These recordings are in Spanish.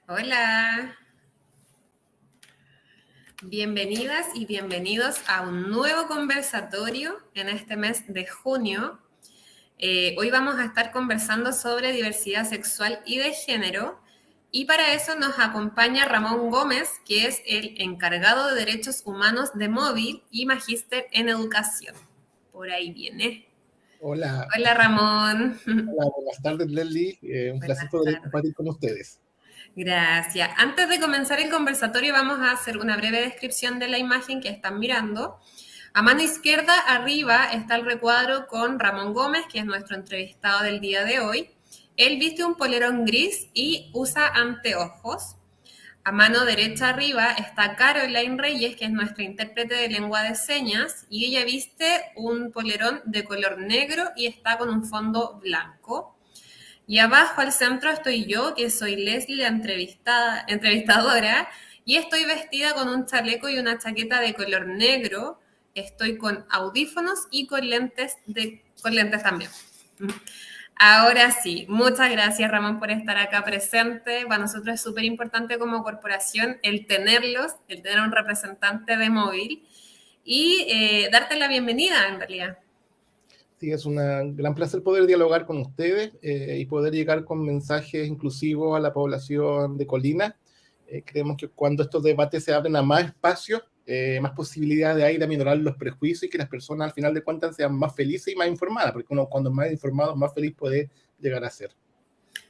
Hola, bienvenidas y bienvenidos a un nuevo conversatorio en este mes de junio. Hoy vamos a estar conversando sobre diversidad sexual y de género y para eso nos acompaña Ramón Gómez, que es el encargado de Derechos Humanos de Móvil y magíster en Educación. Por ahí viene. Hola, Hola Ramón. hola, buenas tardes, Leslie. Un placer Buenas poder tardes. compartir con ustedes. Gracias. Antes de comenzar el conversatorio vamos a hacer una breve descripción de la imagen que están mirando. A mano izquierda, arriba, está el recuadro con Ramón Gómez, que es nuestro entrevistado del día de hoy. Él viste un polerón gris y usa anteojos. A mano derecha arriba está Caroline Reyes, que es nuestra intérprete de lengua de señas, y ella viste un polerón de color negro y está con un fondo blanco. Y abajo al centro estoy yo, que soy Leslie, la entrevistadora, y estoy vestida con un chaleco y una chaqueta de color negro. Estoy con audífonos y con lentes también. Ahora sí, muchas gracias Ramón por estar acá presente. Para nosotros es súper importante como corporación el tener un representante de móvil y darte la bienvenida en realidad. Sí, es un gran placer poder dialogar con ustedes y poder llegar con mensajes inclusivos a la población de Colina. Creemos que cuando estos debates se abren a más espacios, más posibilidades hay de aminorar los prejuicios y que las personas al final de cuentas sean más felices y más informadas, porque uno cuando es más informado, más feliz puede llegar a ser.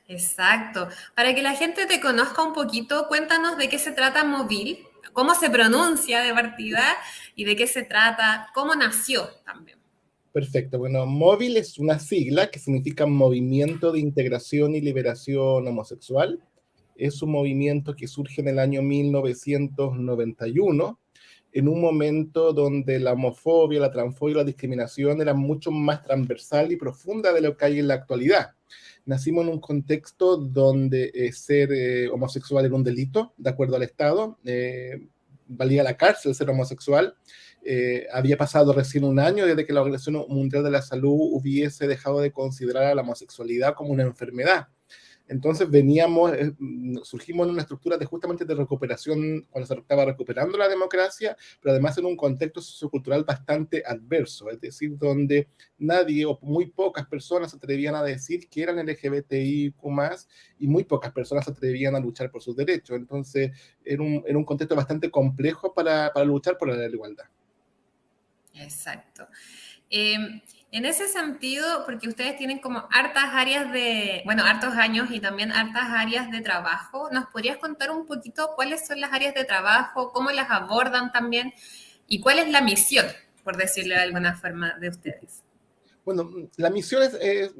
Exacto. Para que la gente te conozca un poquito, cuéntanos de qué se trata Móvil, cómo se pronuncia de partida y de qué se trata, cómo nació también. Perfecto. Bueno, móvil es una sigla que significa Movimiento de Integración y Liberación Homosexual. Es un movimiento que surge en el año 1991, en un momento donde la homofobia, la transfobia y la discriminación eran mucho más transversal y profunda de lo que hay en la actualidad. Nacimos en un contexto donde ser homosexual era un delito, de acuerdo al Estado. Valía la cárcel ser homosexual. Había pasado recién un año desde que la Organización Mundial de la Salud hubiese dejado de considerar a la homosexualidad como una enfermedad. Entonces surgimos en una estructura justamente de recuperación, cuando se estaba recuperando la democracia, pero además en un contexto sociocultural bastante adverso, es decir, donde nadie o muy pocas personas se atrevían a decir que eran LGBTIQ+, y muy pocas personas se atrevían a luchar por sus derechos. Entonces, era un contexto bastante complejo para luchar por la igualdad. Exacto. Eh, en ese sentido, porque ustedes tienen como hartas áreas hartos años y también hartas áreas de trabajo, ¿nos podrías contar un poquito cuáles son las áreas de trabajo, cómo las abordan también y cuál es la misión, por decirlo de alguna forma, de ustedes? Bueno, la misión es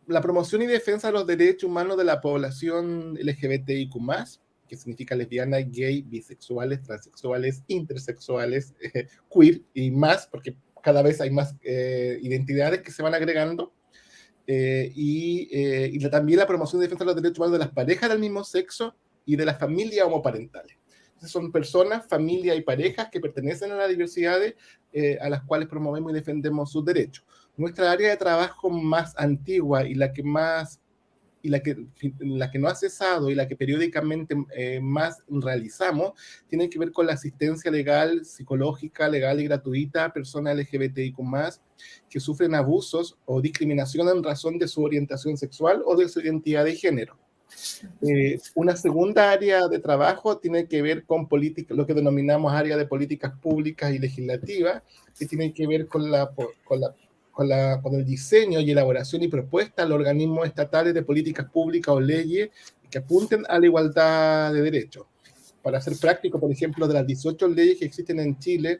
la promoción y defensa de los derechos humanos de la población LGBTIQ+, que significa lesbianas, gay, bisexuales, transexuales, intersexuales, queer y más, porque cada vez hay más identidades que se van agregando. También la promoción y defensa de los derechos humanos de las parejas del mismo sexo y de las familias homoparentales. Entonces son personas, familias y parejas que pertenecen a las diversidades a las cuales promovemos y defendemos sus derechos. Nuestra área de trabajo más antigua y la que no ha cesado y la que periódicamente más realizamos, tiene que ver con la asistencia legal, psicológica, legal y gratuita a personas LGBTIQ+, que sufren abusos o discriminación en razón de su orientación sexual o de su identidad de género. Una segunda área de trabajo tiene que ver con política, lo que denominamos área de políticas públicas y legislativas, que tiene que ver con el diseño y elaboración y propuesta a los organismos estatales de políticas públicas o leyes que apunten a la igualdad de derechos. Para ser práctico, por ejemplo, de las 18 leyes que existen en Chile,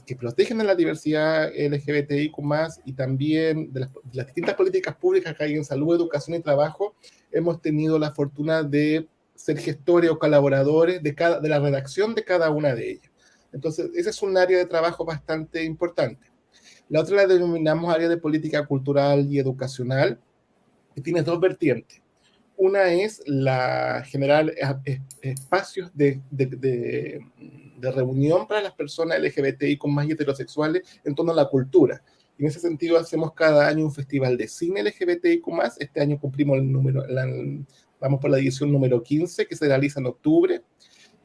que protegen a la diversidad LGBTIQ+, y también de las distintas políticas públicas que hay en salud, educación y trabajo, hemos tenido la fortuna de ser gestores o colaboradores de la redacción de cada una de ellas. Entonces, ese es un área de trabajo bastante importante. La otra la denominamos área de política cultural y educacional, que tiene dos vertientes. Una es la generar espacios de reunión para las personas LGBTI con más heterosexuales en torno a la cultura. En ese sentido, hacemos cada año un festival de cine LGBTIQ+. Este año cumplimos vamos por la edición número 15, que se realiza en octubre.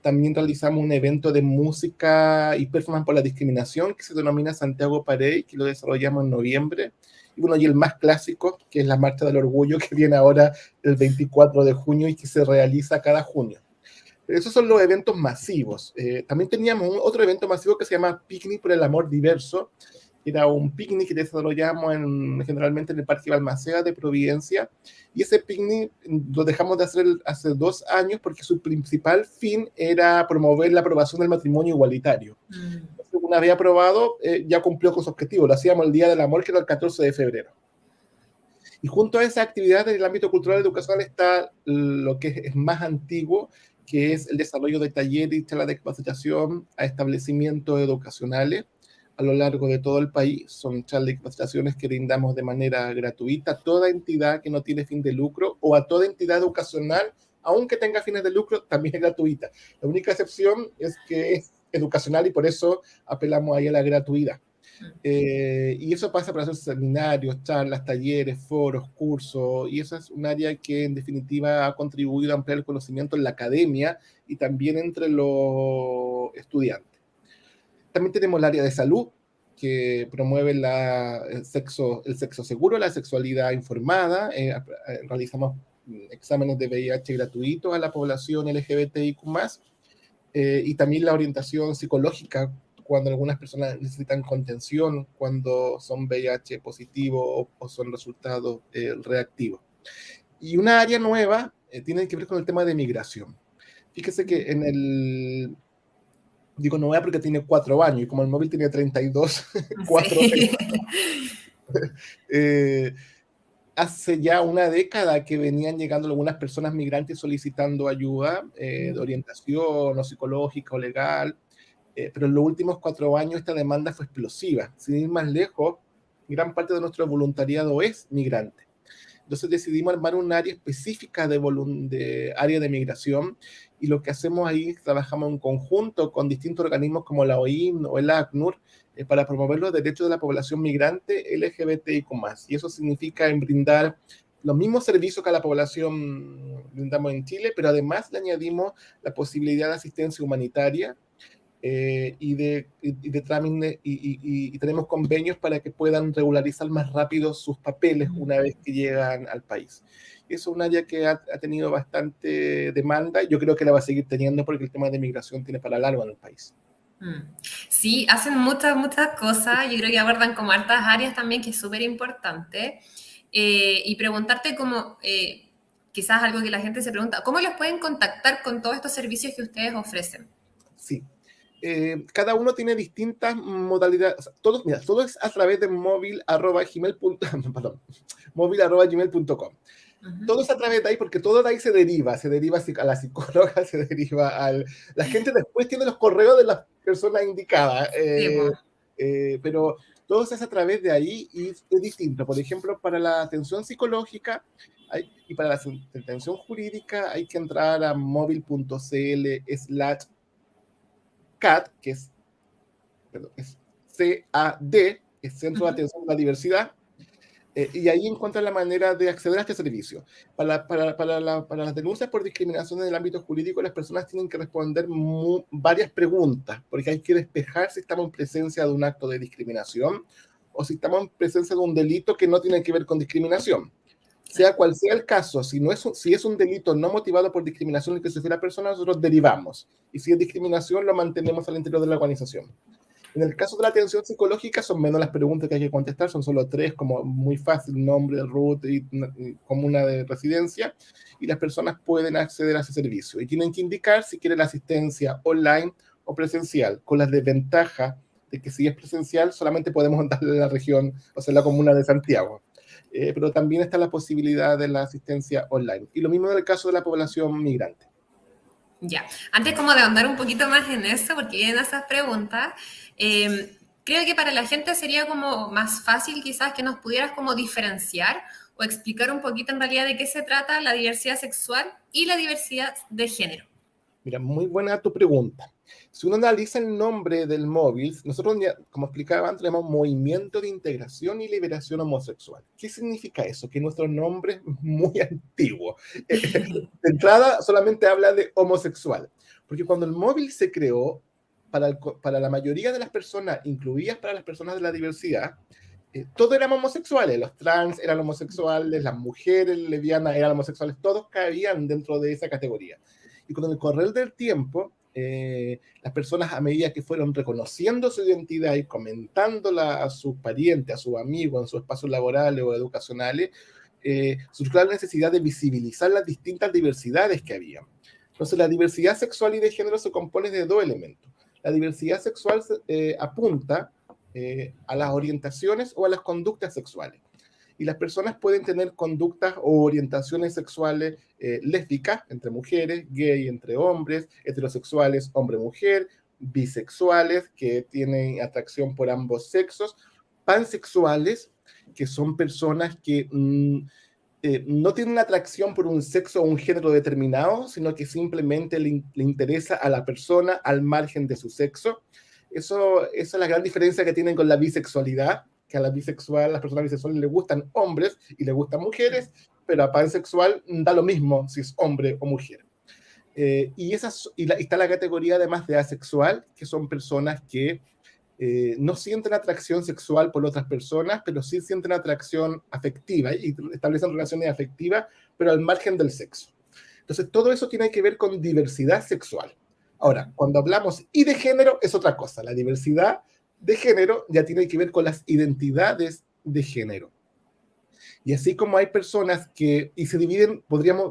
También realizamos un evento de música y performance por la discriminación, que se denomina Santiago Parade, que lo desarrollamos en noviembre. Y bueno, y el más clásico, que es la Marcha del Orgullo, que viene ahora el 24 de junio y que se realiza cada junio. Esos son los eventos masivos. También teníamos otro evento masivo que se llama Picnic por el Amor Diverso. Era un picnic que desarrollamos generalmente en el Parque Balmaceda de Providencia. Y ese picnic lo dejamos de hacer hace 2 años porque su principal fin era promover la aprobación del matrimonio igualitario. Una vez aprobado, ya cumplió con su objetivo. Lo hacíamos el Día del Amor, que era el 14 de febrero. Y junto a esa actividad en el ámbito cultural y educacional está lo que es más antiguo, que es el desarrollo de talleres y charlas de capacitación a establecimientos educacionales a lo largo de todo el país. Son charlas de capacitaciones que brindamos de manera gratuita a toda entidad que no tiene fin de lucro o a toda entidad educacional, aunque tenga fines de lucro, también es gratuita. La única excepción es que es educacional y por eso apelamos ahí a la gratuidad. Y eso pasa para hacer seminarios, charlas, talleres, foros, cursos, y eso es un área que en definitiva ha contribuido a ampliar el conocimiento en la academia y también entre los estudiantes. También tenemos el área de salud, que promueve el sexo seguro, la sexualidad informada. Realizamos exámenes de VIH gratuitos a la población LGBTIQ+, y también la orientación psicológica cuando algunas personas necesitan contención, cuando son VIH positivo o son resultados reactivos. Y una área nueva tiene que ver con el tema de migración. Fíjese que digo nueva porque tiene 4 años, y como el móvil tiene 32, 4 Sí. hace ya una década que venían llegando algunas personas migrantes solicitando ayuda de orientación o psicológica o legal, pero en los últimos 4 años esta demanda fue explosiva. Sin ir más lejos, gran parte de nuestro voluntariado es migrante. Entonces decidimos armar un área específica de área de migración, y lo que hacemos ahí es trabajamos en conjunto con distintos organismos como la OIM o el ACNUR para promover los derechos de la población migrante LGBTIQ+. Y eso significa en brindar los mismos servicios que a la población brindamos en Chile, pero además le añadimos la posibilidad de asistencia humanitaria, y trámite, y tenemos convenios para que puedan regularizar más rápido sus papeles una vez que llegan al país. Eso es un área que ha tenido bastante demanda, y yo creo que la va a seguir teniendo porque el tema de migración tiene para largo en el país. Sí, hacen muchas cosas. Yo creo que abordan como hartas áreas también, que es súper importante. Y preguntarte como, quizás algo que la gente se pregunta, ¿cómo los pueden contactar con todos estos servicios que ustedes ofrecen? Sí. Cada uno tiene distintas modalidades. Todo es a través de móvil@gmail.com. Todo es a través de ahí porque todo de ahí se deriva a la psicóloga, se deriva la gente después tiene los correos de las personas indicadas, Sí, pero todo se hace a través de ahí y es distinto. Por ejemplo, para la atención psicológica y para la atención jurídica hay que entrar a móvil.cl/CAD, que es CAD, que es Centro de Atención a la Diversidad, y ahí encuentran la manera de acceder a este servicio. Para las denuncias por discriminación en el ámbito jurídico, las personas tienen que responder varias preguntas, porque hay que despejar si estamos en presencia de un acto de discriminación o si estamos en presencia de un delito que no tiene que ver con discriminación. Sea cual sea el caso, si es un delito no motivado por discriminación el que sufre la persona, nosotros derivamos. Y si es discriminación, lo mantenemos al interior de la organización. En el caso de la atención psicológica, son menos las preguntas que hay que contestar, son solo 3, como muy fácil, nombre, root y comuna de residencia, y las personas pueden acceder a ese servicio. Y tienen que indicar si quieren la asistencia online o presencial, con la desventaja de que si es presencial, solamente podemos darle la región, o sea, la comuna de Santiago. Pero también está la posibilidad de la asistencia online. Y lo mismo en el caso de la población migrante. Ya, antes como de ahondar un poquito más en eso, porque vienen esas preguntas, creo que para la gente sería como más fácil quizás que nos pudieras como diferenciar o explicar un poquito en realidad de qué se trata la diversidad sexual y la diversidad de género. Mira, muy buena tu pregunta. Si uno analiza el nombre del móvil, nosotros, ya, como explicaba antes, tenemos Movimiento de Integración y Liberación Homosexual. ¿Qué significa eso? Que nuestro nombre es muy antiguo. De entrada, solamente habla de homosexual, porque cuando el móvil se creó, para la mayoría de las personas, incluidas para las personas de la diversidad, todos éramos homosexuales, los trans eran homosexuales, las mujeres lesbianas eran homosexuales, todos cabían dentro de esa categoría. Y con el correr del tiempo, las personas, a medida que fueron reconociendo su identidad y comentándola a sus parientes, a sus amigos, en sus espacios laborales o educacionales, surgió la necesidad de visibilizar las distintas diversidades que había. Entonces, la diversidad sexual y de género se compone de dos elementos. La diversidad sexual apunta a las orientaciones o a las conductas sexuales. Y las personas pueden tener conductas o orientaciones sexuales lésbicas entre mujeres, gay entre hombres, heterosexuales hombre-mujer, bisexuales que tienen atracción por ambos sexos, pansexuales que son personas que no tienen atracción por un sexo o un género determinado, sino que simplemente le interesa a la persona al margen de su sexo. Esa es la gran diferencia que tienen con la bisexualidad, que a las personas bisexuales les gustan hombres y les gustan mujeres, pero a pansexual da lo mismo si es hombre o mujer. Y está la categoría además de asexual, que son personas que no sienten atracción sexual por otras personas, pero sí sienten atracción afectiva y establecen relaciones afectivas, pero al margen del sexo. Entonces, todo eso tiene que ver con diversidad sexual. Ahora, cuando hablamos y de género, es otra cosa. La diversidad de género ya tiene que ver con las identidades de género. Y así como hay personas y se dividen,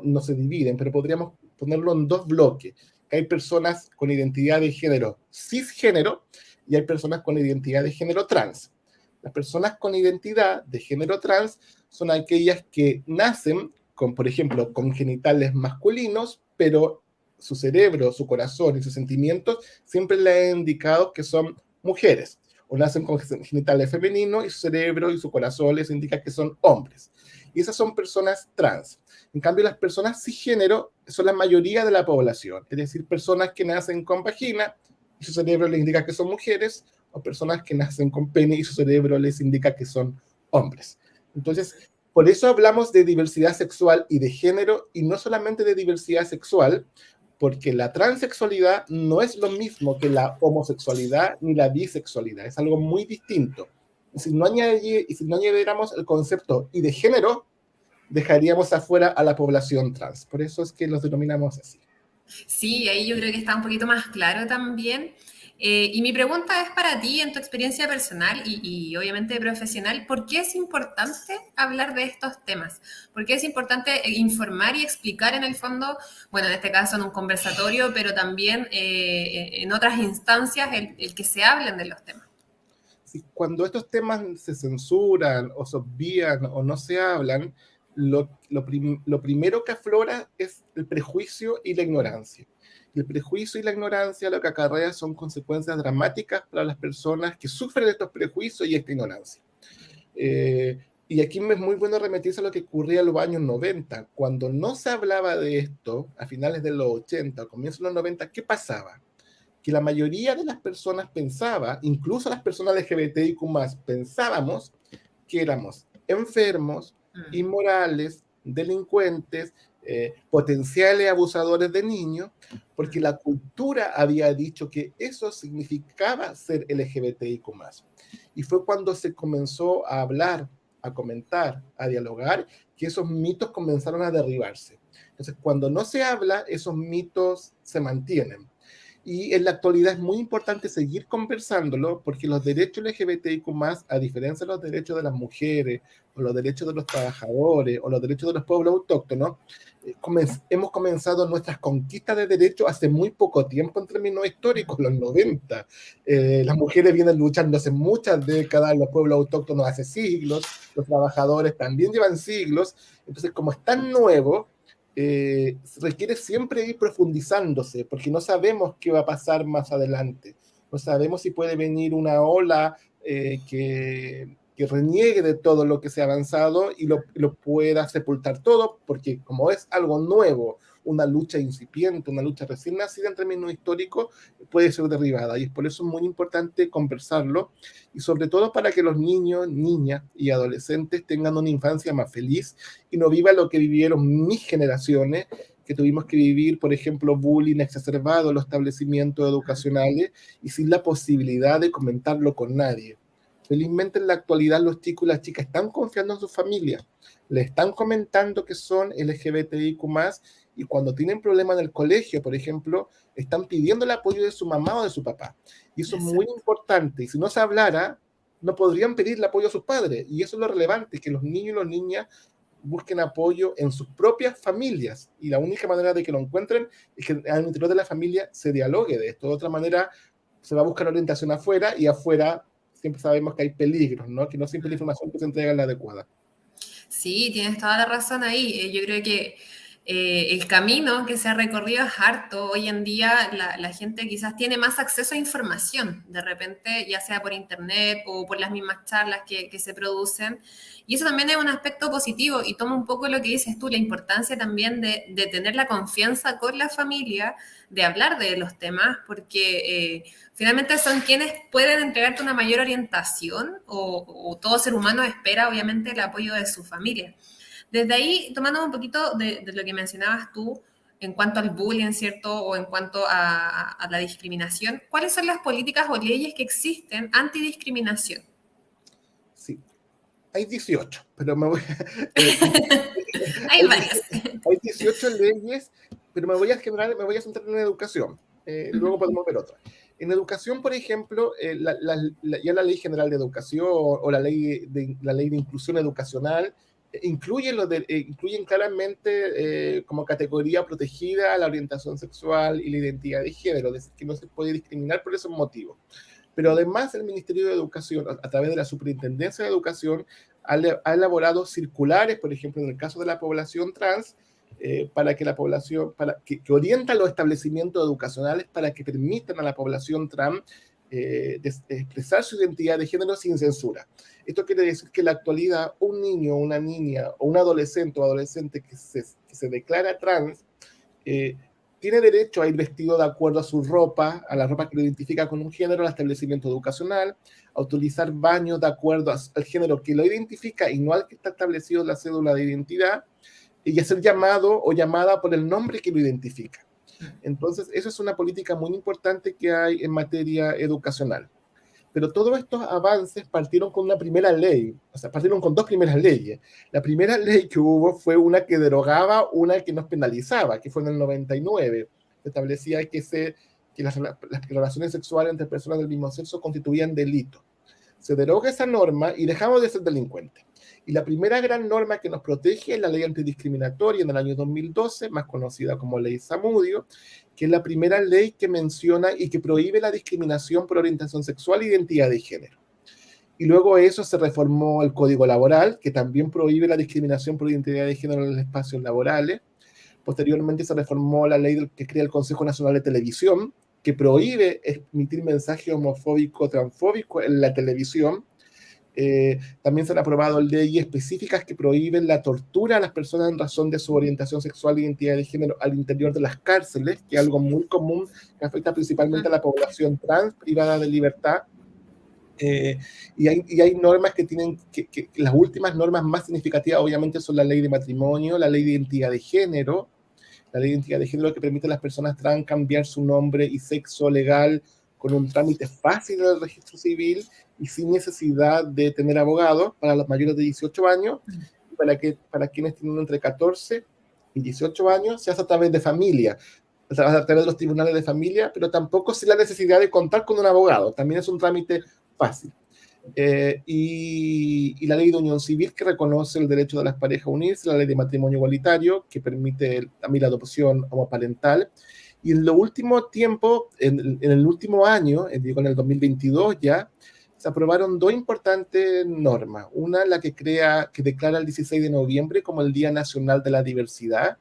no se dividen, pero podríamos ponerlo en dos bloques. Hay personas con identidad de género cisgénero y hay personas con identidad de género trans. Las personas con identidad de género trans son aquellas que nacen por ejemplo, con genitales masculinos, pero su cerebro, su corazón y sus sentimientos siempre le han indicado que son mujeres, o nacen con genitales femeninos y su cerebro y su corazón les indica que son hombres. Y esas son personas trans. En cambio, las personas cisgénero son la mayoría de la población, es decir, personas que nacen con vagina y su cerebro les indica que son mujeres, o personas que nacen con pene y su cerebro les indica que son hombres. Entonces, por eso hablamos de diversidad sexual y de género, y no solamente de diversidad sexual, porque la transexualidad no es lo mismo que la homosexualidad ni la bisexualidad, es algo muy distinto. Si no añadiéramos el concepto y de género, dejaríamos afuera a la población trans. Por eso es que los denominamos así. Sí, ahí yo creo que está un poquito más claro también. Y mi pregunta es para ti, en tu experiencia personal y obviamente profesional, ¿por qué es importante hablar de estos temas? ¿Por qué es importante informar y explicar en el fondo, bueno, en este caso en un conversatorio, pero también en otras instancias, el que se hablen de los temas? Sí, cuando estos temas se censuran o se obvían o no se hablan, lo primero que aflora es el prejuicio y la ignorancia. Y el prejuicio y la ignorancia lo que acarrea son consecuencias dramáticas para las personas que sufren estos prejuicios y esta ignorancia. Y aquí es muy bueno remitirse a lo que ocurría en los años 90. Cuando no se hablaba de esto, a finales de los 80, a comienzos de los 90, ¿qué pasaba? Que la mayoría de las personas pensaba, incluso las personas LGBTIQ+, pensábamos que éramos enfermos, inmorales, delincuentes, potenciales abusadores de niños, porque la cultura había dicho que eso significaba ser LGBTIQ+. Y fue cuando se comenzó a hablar, a comentar, a dialogar, que esos mitos comenzaron a derribarse. Entonces, cuando no se habla, esos mitos se mantienen. Y en la actualidad es muy importante seguir conversándolo, porque los derechos LGBTIQ+, a diferencia de los derechos de las mujeres, o los derechos de los trabajadores, o los derechos de los pueblos autóctonos, hemos comenzado nuestras conquistas de derechos hace muy poco tiempo en términos históricos, los 90. Las mujeres vienen luchando hace muchas décadas, los pueblos autóctonos hace siglos, los trabajadores también llevan siglos. Entonces, como es tan nuevo, requiere siempre ir profundizándose, porque no sabemos qué va a pasar más adelante. No sabemos si puede venir una ola que que reniegue de todo lo que se ha avanzado y lo pueda sepultar todo, porque como es algo nuevo, una lucha incipiente, una lucha recién nacida en términos históricos, puede ser derribada. Y es por eso muy importante conversarlo, y sobre todo para que los niños, niñas y adolescentes tengan una infancia más feliz y no vivan lo que vivieron mis generaciones, que tuvimos que vivir, por ejemplo, bullying exacerbado en los establecimientos educacionales y sin la posibilidad de comentarlo con nadie. Felizmente en la actualidad los chicos y las chicas están confiando en sus familias, le están comentando que son LGBTIQ+, y cuando tienen problemas en el colegio, por ejemplo, están pidiendo el apoyo de su mamá o de su papá. Y eso es muy importante, y si no se hablara, no podrían pedir el apoyo a sus padres, y eso es lo relevante, que los niños y las niñas busquen apoyo en sus propias familias, y la única manera de que lo encuentren es que al interior de la familia se dialogue de esto. De otra manera se va a buscar orientación afuera, y afuera siempre sabemos que hay peligros, ¿no? Que no siempre la información que se entrega es la adecuada. Sí, tienes toda la razón ahí. Yo creo que el camino que se ha recorrido es harto. Hoy en día la gente quizás tiene más acceso a información, de repente, ya sea por internet o por las mismas charlas que se producen. Y eso también es un aspecto positivo y toma un poco lo que dices tú, la importancia también de tener la confianza con la familia, de hablar de los temas, porque finalmente son quienes pueden entregarte una mayor orientación o todo ser humano espera, obviamente, el apoyo de su familia. Desde ahí, tomando un poquito de lo que mencionabas tú en cuanto al bullying, ¿cierto? O en cuanto a la discriminación, ¿cuáles son las políticas o leyes que existen antidiscriminación? Sí, hay 18, pero me voy Hay varias. hay 18 leyes, pero me voy a centrar en educación. Luego podemos ver otras. En educación, por ejemplo, ya la Ley General de Educación o la ley de Inclusión Educacional incluyen claramente como categoría protegida la orientación sexual y la identidad de género, es decir, que no se puede discriminar por esos motivos. Pero además el Ministerio de Educación, a través de la Superintendencia de Educación, ha elaborado circulares, por ejemplo, en el caso de la población trans, para que la población, que orientan los establecimientos educacionales para que permitan a la población trans expresar su identidad de género sin censura. Esto quiere decir que en la actualidad un niño, una niña o un adolescente o adolescente que se declara trans tiene derecho a ir vestido de acuerdo a su ropa, a la ropa que lo identifica con un género al establecimiento educacional, a utilizar baños de acuerdo al género que lo identifica y no al que está establecido en la cédula de identidad, y a ser llamado o llamada por el nombre que lo identifica. Entonces, eso es una política muy importante que hay en materia educacional. Pero todos estos avances partieron con una primera ley, o sea, partieron con dos primeras leyes. La primera ley que hubo fue una que derogaba una que nos penalizaba, que fue en el 99. Establecía que las relaciones sexuales entre personas del mismo sexo constituían delito. Se deroga esa norma y dejamos de ser delincuentes. Y la primera gran norma que nos protege es la ley antidiscriminatoria en el año 2012, más conocida como ley Zamudio, que es la primera ley que menciona y que prohíbe la discriminación por orientación sexual e identidad de género. Y luego eso se reformó el Código Laboral, que también prohíbe la discriminación por identidad de género en los espacios laborales. Posteriormente se reformó la ley que crea el Consejo Nacional de Televisión, que prohíbe emitir mensajes homofóbicos, transfóbicos en la televisión. También se han aprobado leyes específicas que prohíben la tortura a las personas en razón de su orientación sexual e identidad de género al interior de las cárceles, que es algo muy común que afecta principalmente a la población trans privada de libertad. Y hay normas que tienen, que las últimas normas más significativas obviamente son la ley de matrimonio, la ley de identidad de género, la ley de identidad de género que permite a las personas trans cambiar su nombre y sexo legal con un trámite fácil en el registro civil y sin necesidad de tener abogado para los mayores de 18 años, y para quienes tienen entre 14 y 18 años se hace a través de familia, a través de los tribunales de familia, pero tampoco sin la necesidad de contar con un abogado, también es un trámite fácil. Y la ley de unión civil que reconoce el derecho de las parejas a unirse, la ley de matrimonio igualitario que permite también la adopción homoparental. Y en lo último tiempo, en el último año, digo en el 2022 ya, se aprobaron dos importantes normas. Una, la que declara el 16 de noviembre como el Día Nacional de la Diversidad,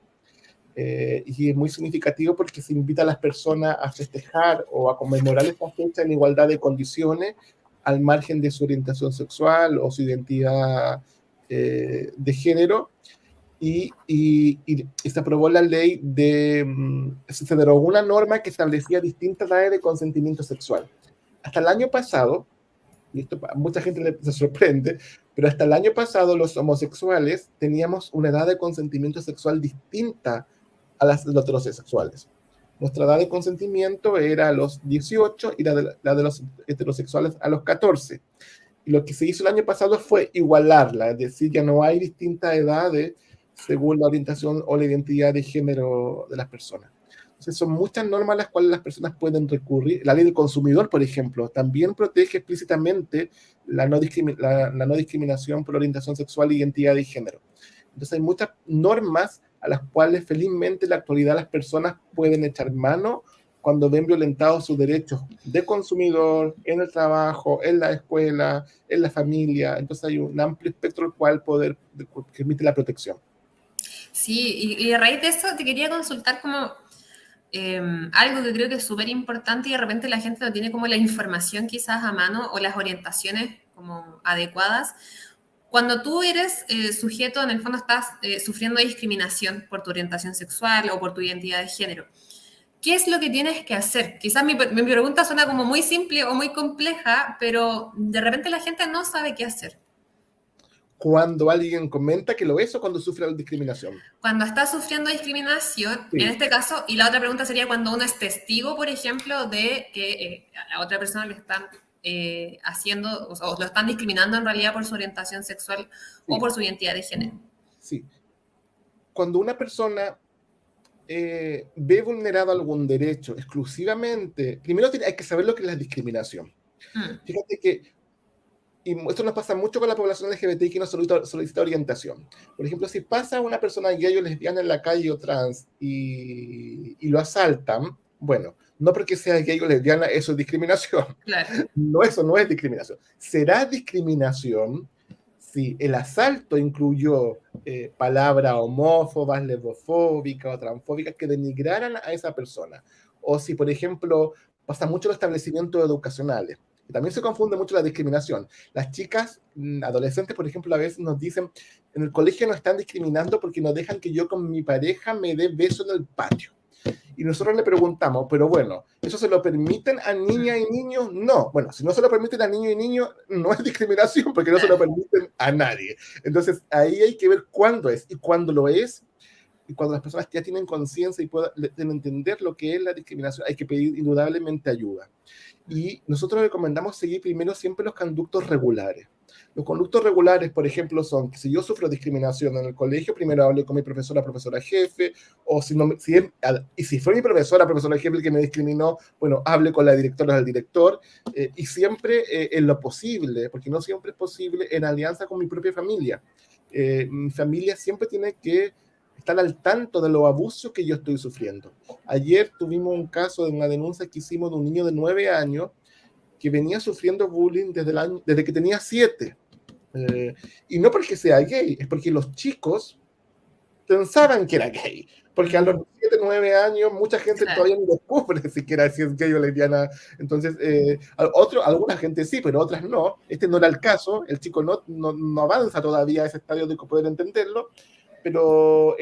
y es muy significativo porque se invita a las personas a festejar o a conmemorar esta fecha en igualdad de condiciones, al margen de su orientación sexual o su identidad de género. Y se aprobó la ley se derogó una norma que establecía distintas edades de consentimiento sexual. Hasta el año pasado, y esto a mucha gente se sorprende, pero hasta el año pasado los homosexuales teníamos una edad de consentimiento sexual distinta a las de los heterosexuales. Nuestra edad de consentimiento era a los 18 y la de los heterosexuales a los 14. Y lo que se hizo el año pasado fue igualarla, es decir, ya no hay distintas edades según la orientación o la identidad de género de las personas. Entonces, son muchas normas a las cuales las personas pueden recurrir. La ley del consumidor, por ejemplo, también protege explícitamente la no discriminación por orientación sexual e identidad de género. Entonces, hay muchas normas a las cuales felizmente en la actualidad las personas pueden echar mano cuando ven violentados sus derechos de consumidor, en el trabajo, en la escuela, en la familia. Entonces hay un amplio espectro al cual que permite la protección. Sí, y a raíz de eso te quería consultar como algo que creo que es súper importante y de repente la gente no tiene como la información quizás a mano o las orientaciones como adecuadas. Cuando tú eres sujeto, en el fondo estás sufriendo discriminación por tu orientación sexual o por tu identidad de género. ¿Qué es lo que tienes que hacer? Quizás mi pregunta suena como muy simple o muy compleja, pero de repente la gente no sabe qué hacer. Cuando alguien comenta que lo es o cuando sufre la discriminación. Cuando está sufriendo discriminación, sí. En este caso, y la otra pregunta sería cuando uno es testigo, por ejemplo, de que a la otra persona le están haciendo, o lo están discriminando en realidad por su orientación sexual o por su identidad de género. Sí. Cuando una persona ve vulnerado algún derecho exclusivamente, primero hay que saber lo que es la discriminación. Fíjate que, y esto nos pasa mucho con la población LGBT que nos solicita orientación. Por ejemplo, si pasa una persona gay o lesbiana en la calle o trans y lo asaltan, bueno, no porque sea gay o lesbiana, eso es discriminación. Claro. No, eso no es discriminación. Será discriminación si el asalto incluyó palabras homófobas, lesbofóbicas o transfóbicas que denigraran a esa persona. O si, por ejemplo, pasa mucho en los establecimientos educacionales. Y también se confunde mucho la discriminación. Las chicas, adolescentes, por ejemplo, a veces nos dicen, en el colegio nos están discriminando porque no dejan que yo con mi pareja me dé beso en el patio. Y nosotros le preguntamos, pero bueno, ¿eso se lo permiten a niñas y niños? No. Bueno, si no se lo permiten a niños y niños, no es discriminación porque no se lo permiten a nadie. Entonces, ahí hay que ver cuándo es. Y cuándo lo es, y cuando las personas ya tienen conciencia y pueden entender lo que es la discriminación, hay que pedir indudablemente ayuda. Y nosotros recomendamos seguir primero siempre los conductos regulares. Los conductos regulares, por ejemplo, son que si yo sufro discriminación en el colegio, primero hablo con mi profesora jefe, o si fue mi profesora jefe el que me discriminó, bueno, hable con la directora o el director, y siempre en lo posible, porque no siempre es posible, en alianza con mi propia familia. Mi familia siempre tiene que estar al tanto de los abusos que yo estoy sufriendo. Ayer tuvimos un caso de una denuncia que hicimos de un niño de 9 años que venía sufriendo bullying desde que tenía 7. Y no porque sea gay, es porque los chicos pensaban que era gay. Porque a los 7, 9 años, mucha gente todavía no descubre siquiera si es gay o lesbiana. Entonces, alguna gente sí, pero otras no. Este no era el caso. El chico no avanza todavía a ese estadio de poder entenderlo. Pero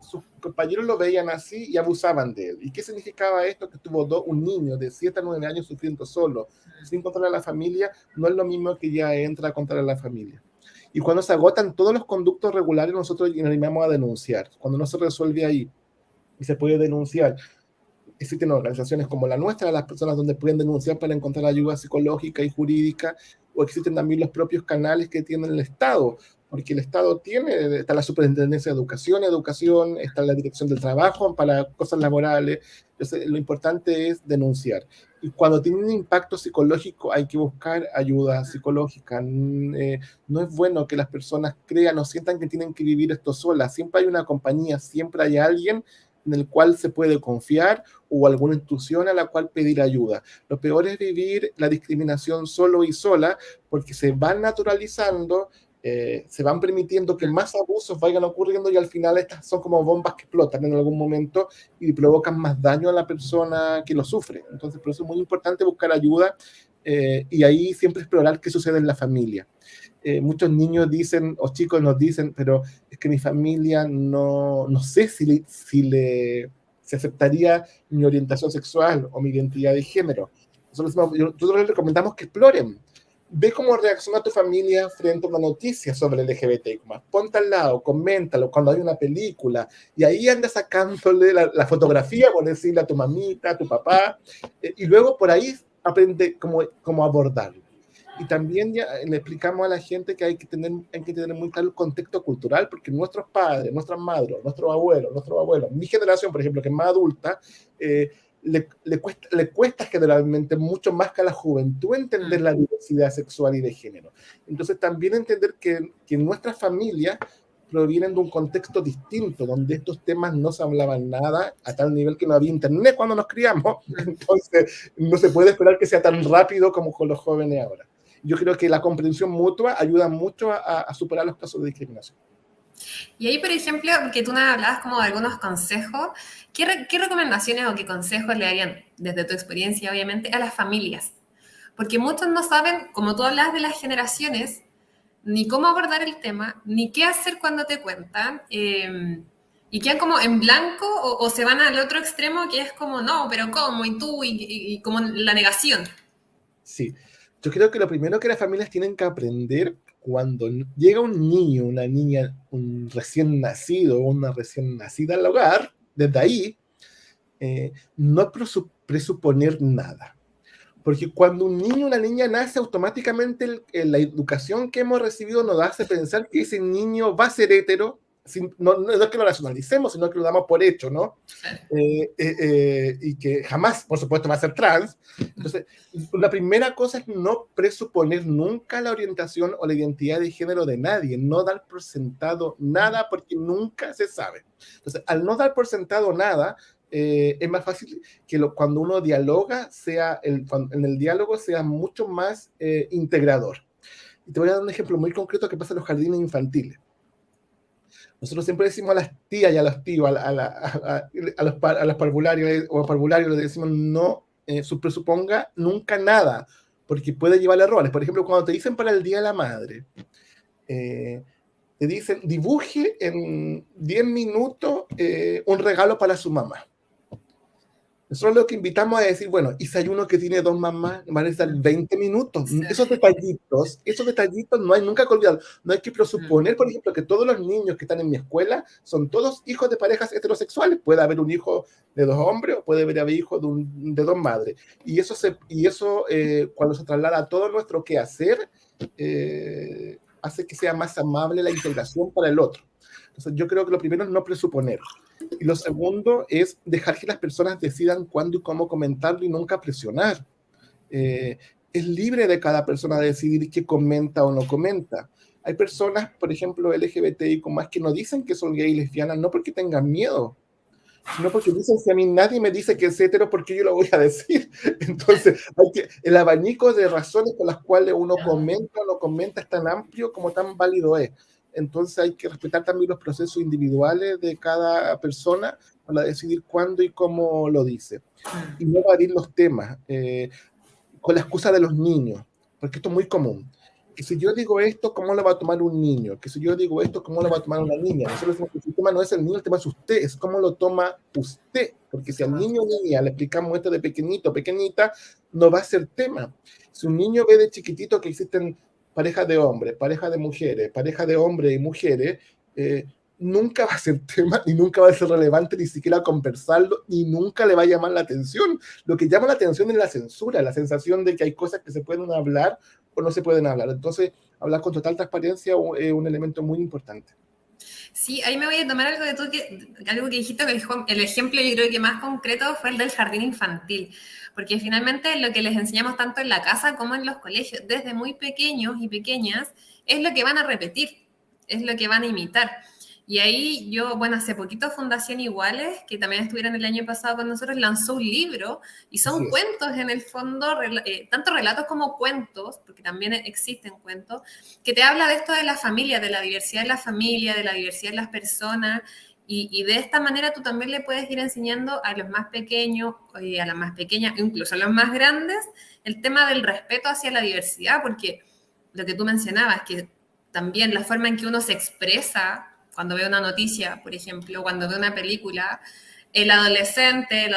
sus compañeros lo veían así y abusaban de él. ¿Y qué significaba esto? Que tuvo un niño de 7 a 9 años sufriendo solo, sin controlar a la familia, no es lo mismo que ya entra a controlar a la familia. Y cuando se agotan todos los conductos regulares, nosotros nos animamos a denunciar. Cuando no se resuelve ahí y se puede denunciar, existen organizaciones como la nuestra, las personas donde pueden denunciar para encontrar ayuda psicológica y jurídica, o existen también los propios canales que tiene el Estado, porque el Estado está la Superintendencia de Educación, está la Dirección del Trabajo para cosas laborales. Entonces, lo importante es denunciar. Y cuando tiene un impacto psicológico hay que buscar ayuda psicológica. No es bueno que las personas crean o sientan que tienen que vivir esto solas. Siempre hay una compañía, siempre hay alguien en el cual se puede confiar o alguna institución a la cual pedir ayuda. Lo peor es vivir la discriminación solo y sola porque se van naturalizando, se van permitiendo que más abusos vayan ocurriendo y al final estas son como bombas que explotan en algún momento y provocan más daño a la persona que lo sufre. Entonces, por eso es muy importante buscar ayuda y ahí siempre explorar qué sucede en la familia. Muchos niños dicen, o chicos nos dicen, pero es que mi familia no sé si aceptaría mi orientación sexual o mi identidad de género. Nosotros les recomendamos que exploren. Ve cómo reacciona tu familia frente a una noticia sobre el LGBT. Ponte al lado, coméntalo cuando hay una película, y ahí anda sacándole la fotografía, por decirle a tu mamita, a tu papá, y luego por ahí aprende cómo abordarlo. Y también ya le explicamos a la gente que hay que tener muy claro el contexto cultural, porque nuestros padres, nuestras madres, nuestros abuelos, mi generación, por ejemplo, que es más adulta, le cuesta generalmente mucho más que a la juventud entender la diversidad sexual y de género. Entonces también entender que nuestras familias provienen de un contexto distinto, donde estos temas no se hablaban nada, a tal nivel que no había internet cuando nos criamos, entonces no se puede esperar que sea tan rápido como con los jóvenes ahora. Yo creo que la comprensión mutua ayuda mucho a superar los casos de discriminación. Y ahí, por ejemplo, porque tú nos hablabas como de algunos consejos, ¿qué recomendaciones o qué consejos le darían, desde tu experiencia, obviamente, a las familias? Porque muchos no saben, como tú hablas de las generaciones, ni cómo abordar el tema, ni qué hacer cuando te cuentan, y quedan como en blanco o se van al otro extremo que es como, no, pero ¿cómo? Y tú, y como la negación. Sí, yo creo que lo primero que las familias tienen que aprender cuando llega un niño, una niña, un recién nacido o una recién nacida al hogar, desde ahí, no presuponer nada. Porque cuando un niño o una niña nace, automáticamente la educación que hemos recibido nos hace pensar que ese niño va a ser hetero, no es que lo racionalicemos, sino que lo damos por hecho, ¿no? Y que jamás, por supuesto, va a ser trans. Entonces, la primera cosa es no presuponer nunca la orientación o la identidad de género de nadie, no dar por sentado nada porque nunca se sabe. Entonces, al no dar por sentado nada, es más fácil que cuando uno dialoga, en el diálogo sea mucho más integrador. Y te voy a dar un ejemplo muy concreto que pasa en los jardines infantiles. Nosotros siempre decimos a las tías y a los tíos, a los parvularios o parvularios, les decimos no presuponga nunca nada, porque puede llevar a errores. Por ejemplo, cuando te dicen para el Día de la Madre, te dicen dibuje en 10 minutos un regalo para su mamá. Nosotros lo que invitamos a decir, bueno, y si hay uno que tiene dos mamás, van a estar 20 minutos. Sí. Esos detallitos no hay nunca que olvidar. No hay que presuponer, por ejemplo, que todos los niños que están en mi escuela son todos hijos de parejas heterosexuales. Puede haber un hijo de dos hombres o puede haber hijos de dos madres. Y eso, cuando se traslada a todo nuestro quehacer, hace que sea más amable la integración para el otro. Entonces, yo creo que lo primero es no presuponer. Y lo segundo es dejar que las personas decidan cuándo y cómo comentarlo y nunca presionar. Es libre de cada persona decidir qué comenta o no comenta. Hay personas, por ejemplo, LGBTI con más que no dicen que son gay y lesbianas, no porque tengan miedo, sino porque dicen, si a mí nadie me dice que es hetero, ¿por qué yo lo voy a decir? Entonces, el abanico de razones por las cuales uno comenta o no comenta es tan amplio como tan válido es. Entonces hay que respetar también los procesos individuales de cada persona para decidir cuándo y cómo lo dice. Y no evadir los temas con la excusa de los niños, porque esto es muy común. Que si yo digo esto, ¿cómo lo va a tomar un niño? Que si yo digo esto, ¿cómo lo va a tomar una niña? Nosotros decimos que el tema no es el niño, el tema es usted, es cómo lo toma usted. Porque si al niño o niña le explicamos esto de pequeñito, pequeñita, no va a ser tema. Si un niño ve de chiquitito que existen parejas de hombres, parejas de mujeres, parejas de hombres y mujeres, nunca va a ser tema, ni nunca va a ser relevante, ni siquiera conversarlo, ni nunca le va a llamar la atención. Lo que llama la atención es la censura, la sensación de que hay cosas que se pueden hablar o no se pueden hablar. Entonces, hablar con total transparencia es un elemento muy importante. Sí, ahí me voy a tomar algo de tú, algo que dijiste, que el ejemplo yo creo que más concreto fue el del jardín infantil, porque finalmente lo que les enseñamos tanto en la casa como en los colegios, desde muy pequeños y pequeñas, es lo que van a repetir, es lo que van a imitar. Y ahí yo, bueno, hace poquito Fundación Iguales, que también estuvieron el año pasado con nosotros, lanzó un libro y son cuentos en el fondo, tanto relatos como cuentos, porque también existen cuentos, que te habla de esto de la familia, de la diversidad de la familia, de la diversidad de las personas Y de esta manera tú también le puedes ir enseñando a los más pequeños, a las más pequeñas, incluso a los más grandes, el tema del respeto hacia la diversidad, porque lo que tú mencionabas, que también la forma en que uno se expresa cuando ve una noticia, por ejemplo, cuando ve una película, el adolescente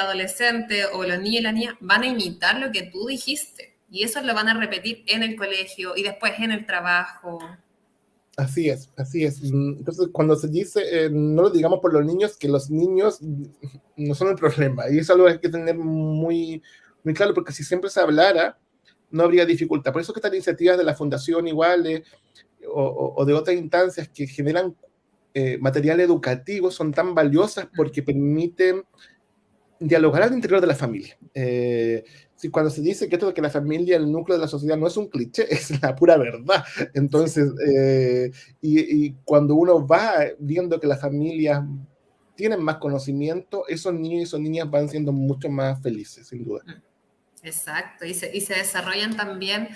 o los niños y las niñas van a imitar lo que tú dijiste. Y eso lo van a repetir en el colegio y después en el trabajo. Así es, así es. Entonces, cuando se dice, no lo digamos por los niños, que los niños no son el problema. Y eso es algo que hay que tener muy, muy claro, porque si siempre se hablara, no habría dificultad. Por eso que estas iniciativas de la Fundación iguales o de otras instancias que generan material educativo son tan valiosas porque permiten dialogar al interior de la familia. Si cuando se dice que esto de que la familia es el núcleo de la sociedad no es un cliché, es la pura verdad. Entonces, y cuando uno va viendo que las familias tienen más conocimiento, esos niños y esas niñas van siendo mucho más felices, sin duda. Exacto, y se desarrollan también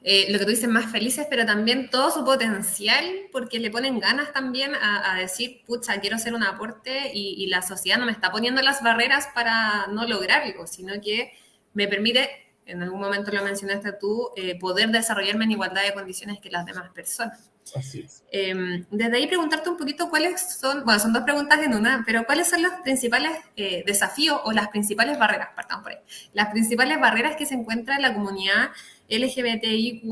lo que tú dices, más felices, pero también todo su potencial, porque le ponen ganas también a decir, pucha, quiero hacer un aporte y la sociedad no me está poniendo las barreras para no lograrlo, sino que me permite, en algún momento lo mencionaste tú, poder desarrollarme en igualdad de condiciones que las demás personas. Así es. Desde ahí preguntarte un poquito cuáles son, bueno, son dos preguntas en una, pero cuáles son los principales desafíos o las principales barreras, partamos por ahí, las principales barreras que se encuentra en la comunidad LGBTIQ+,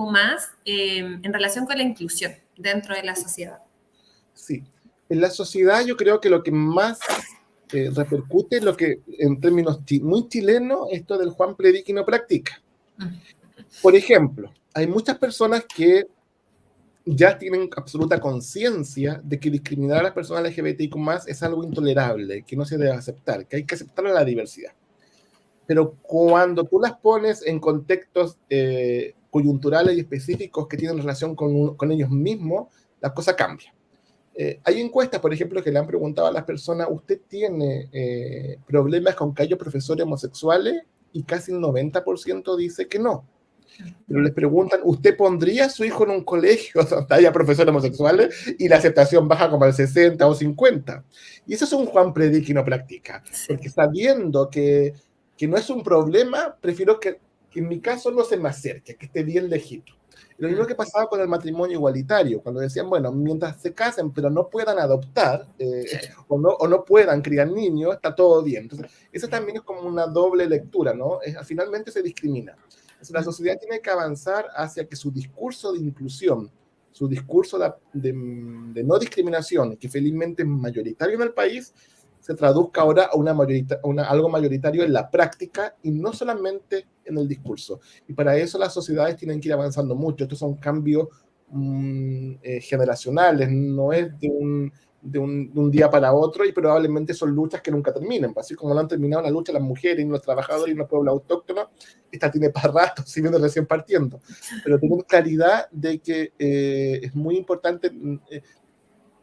en relación con la inclusión dentro de la sociedad. Sí, en la sociedad yo creo que lo que más repercute, lo que en términos muy chilenos, esto del Juan predica y no practica. Por ejemplo, hay muchas personas que ya tienen absoluta conciencia de que discriminar a las personas LGBTIQ+ es algo intolerable, que no se debe aceptar, que hay que aceptar la diversidad. Pero cuando tú las pones en contextos coyunturales y específicos que tienen relación con ellos mismos, la cosa cambia. Hay encuestas, por ejemplo, que le han preguntado a las personas, ¿usted tiene problemas con que haya profesores homosexuales? Y casi el 90% dice que no. Pero les preguntan, ¿usted pondría a su hijo en un colegio donde haya profesores homosexuales? Y la aceptación baja como al 60 o 50. Y eso es un Juan predica y no practica. Porque sabiendo que no es un problema, prefiero que en mi caso no se me acerque, que esté bien lejito. Lo mismo que pasaba con el matrimonio igualitario, cuando decían, bueno, mientras se casen pero no puedan adoptar o no puedan criar niños, está todo bien. Entonces, eso también es como una doble lectura, ¿no? Finalmente se discrimina. Entonces, la sociedad tiene que avanzar hacia que su discurso de inclusión, su discurso de no discriminación, que felizmente es mayoritario en el país, se traduzca ahora a algo mayoritario en la práctica y no solamente en el discurso. Y para eso las sociedades tienen que ir avanzando mucho. Estos son cambios generacionales, no es de un día para otro y probablemente son luchas que nunca terminen. Así como no han terminado la lucha las mujeres y los trabajadores y los pueblos autóctonos, esta tiene para rato, si viene recién partiendo. Pero tengo claridad de que es muy importante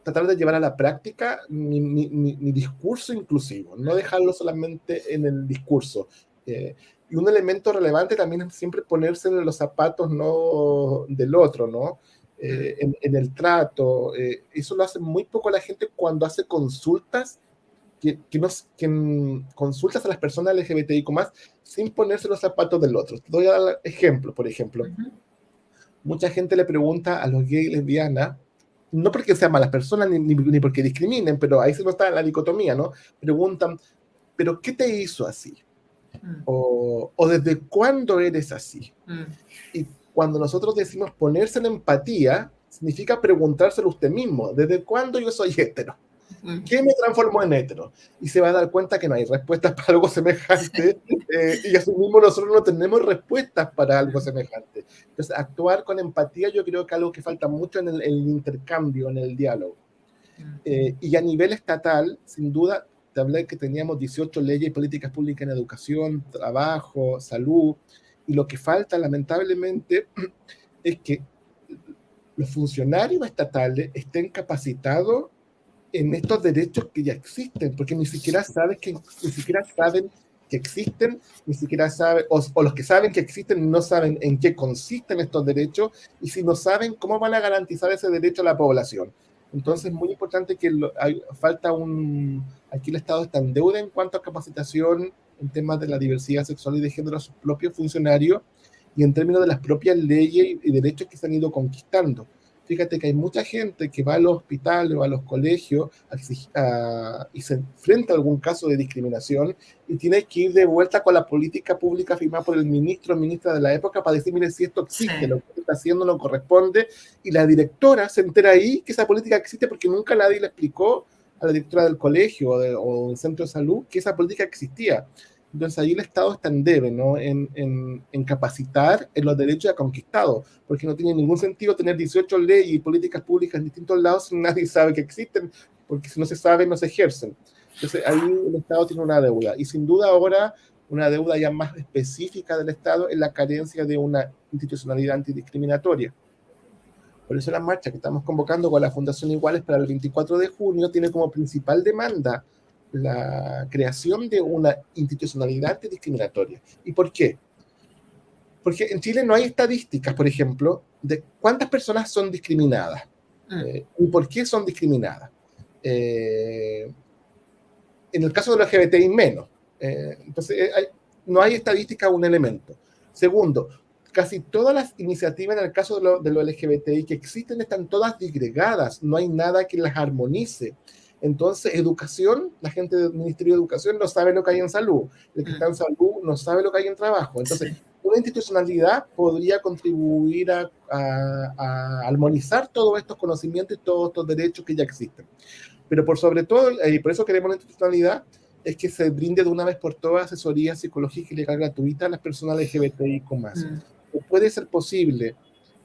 tratar de llevar a la práctica mi discurso inclusivo, no dejarlo solamente en el discurso. Y un elemento relevante también es siempre ponerse en los zapatos no del otro, ¿no? En el trato. Eso lo hace muy poco la gente cuando hace consultas, consultas a las personas LGBTIQ+, sin ponerse los zapatos del otro. Te doy a dar ejemplo, por ejemplo. Mucha gente le pregunta a los gays y lesbianas, no porque sean malas personas ni porque discriminen, pero ahí se nos está la dicotomía, ¿no? Preguntan, ¿pero qué te hizo así? O ¿desde cuándo eres así? Y cuando nosotros decimos ponerse en empatía, significa preguntárselo usted mismo, ¿desde cuándo yo soy hétero? ¿Qué me transformó en hétero? Y se va a dar cuenta que no hay respuestas para algo semejante y así mismo nosotros no tenemos respuestas para algo semejante. Entonces, actuar con empatía yo creo que es algo que falta mucho en el intercambio, en el diálogo. Y a nivel estatal, sin duda, te hablé que teníamos 18 leyes y políticas públicas en educación, trabajo, salud, y lo que falta, lamentablemente, es que los funcionarios estatales estén capacitados en estos derechos que ya existen, porque ni siquiera saben que existen, ni siquiera saben, o los que saben que existen no saben en qué consisten estos derechos, y si no saben, ¿cómo van a garantizar ese derecho a la población? Entonces es muy importante que aquí el Estado está en deuda en cuanto a capacitación en temas de la diversidad sexual y de género a sus propios funcionarios y en términos de las propias leyes y derechos que se han ido conquistando. Fíjate que hay mucha gente que va a los hospitales o a los colegios y se enfrenta a algún caso de discriminación y tiene que ir de vuelta con la política pública firmada por el ministro o ministra de la época para decir, mire, si esto existe, Sí. lo que está haciendo no corresponde, y la directora se entera ahí que esa política existe porque nunca nadie le explicó a la directora del colegio o del centro de salud que esa política existía. Entonces ahí el Estado está en debe, ¿no? En capacitar en los derechos ya conquistados, porque no tiene ningún sentido tener 18 leyes y políticas públicas en distintos lados si nadie sabe que existen, porque si no se sabe, no se ejercen. Entonces ahí el Estado tiene una deuda, y sin duda ahora una deuda ya más específica del Estado es la carencia de una institucionalidad antidiscriminatoria. Por eso la marcha que estamos convocando con la Fundación Iguales para el 24 de junio tiene como principal demanda la creación de una institucionalidad antidiscriminatoria. ¿Y por qué? Porque en Chile no hay estadísticas, por ejemplo, de cuántas personas son discriminadas y por qué son discriminadas. En el caso de los LGBTI menos. Entonces, no hay estadística un elemento. Segundo, casi todas las iniciativas en el caso de lo LGBTI que existen están todas disgregadas, no hay nada que las armonice. Entonces, educación, la gente del Ministerio de Educación no sabe lo que hay en salud, el que está en salud no sabe lo que hay en trabajo. Entonces, una institucionalidad podría contribuir a armonizar todos estos conocimientos y todos estos derechos que ya existen. Pero por sobre todo, y por eso queremos la institucionalidad, es que se brinde de una vez por todas asesoría psicológica y legal gratuita a las personas LGBTI con más. No puede ser posible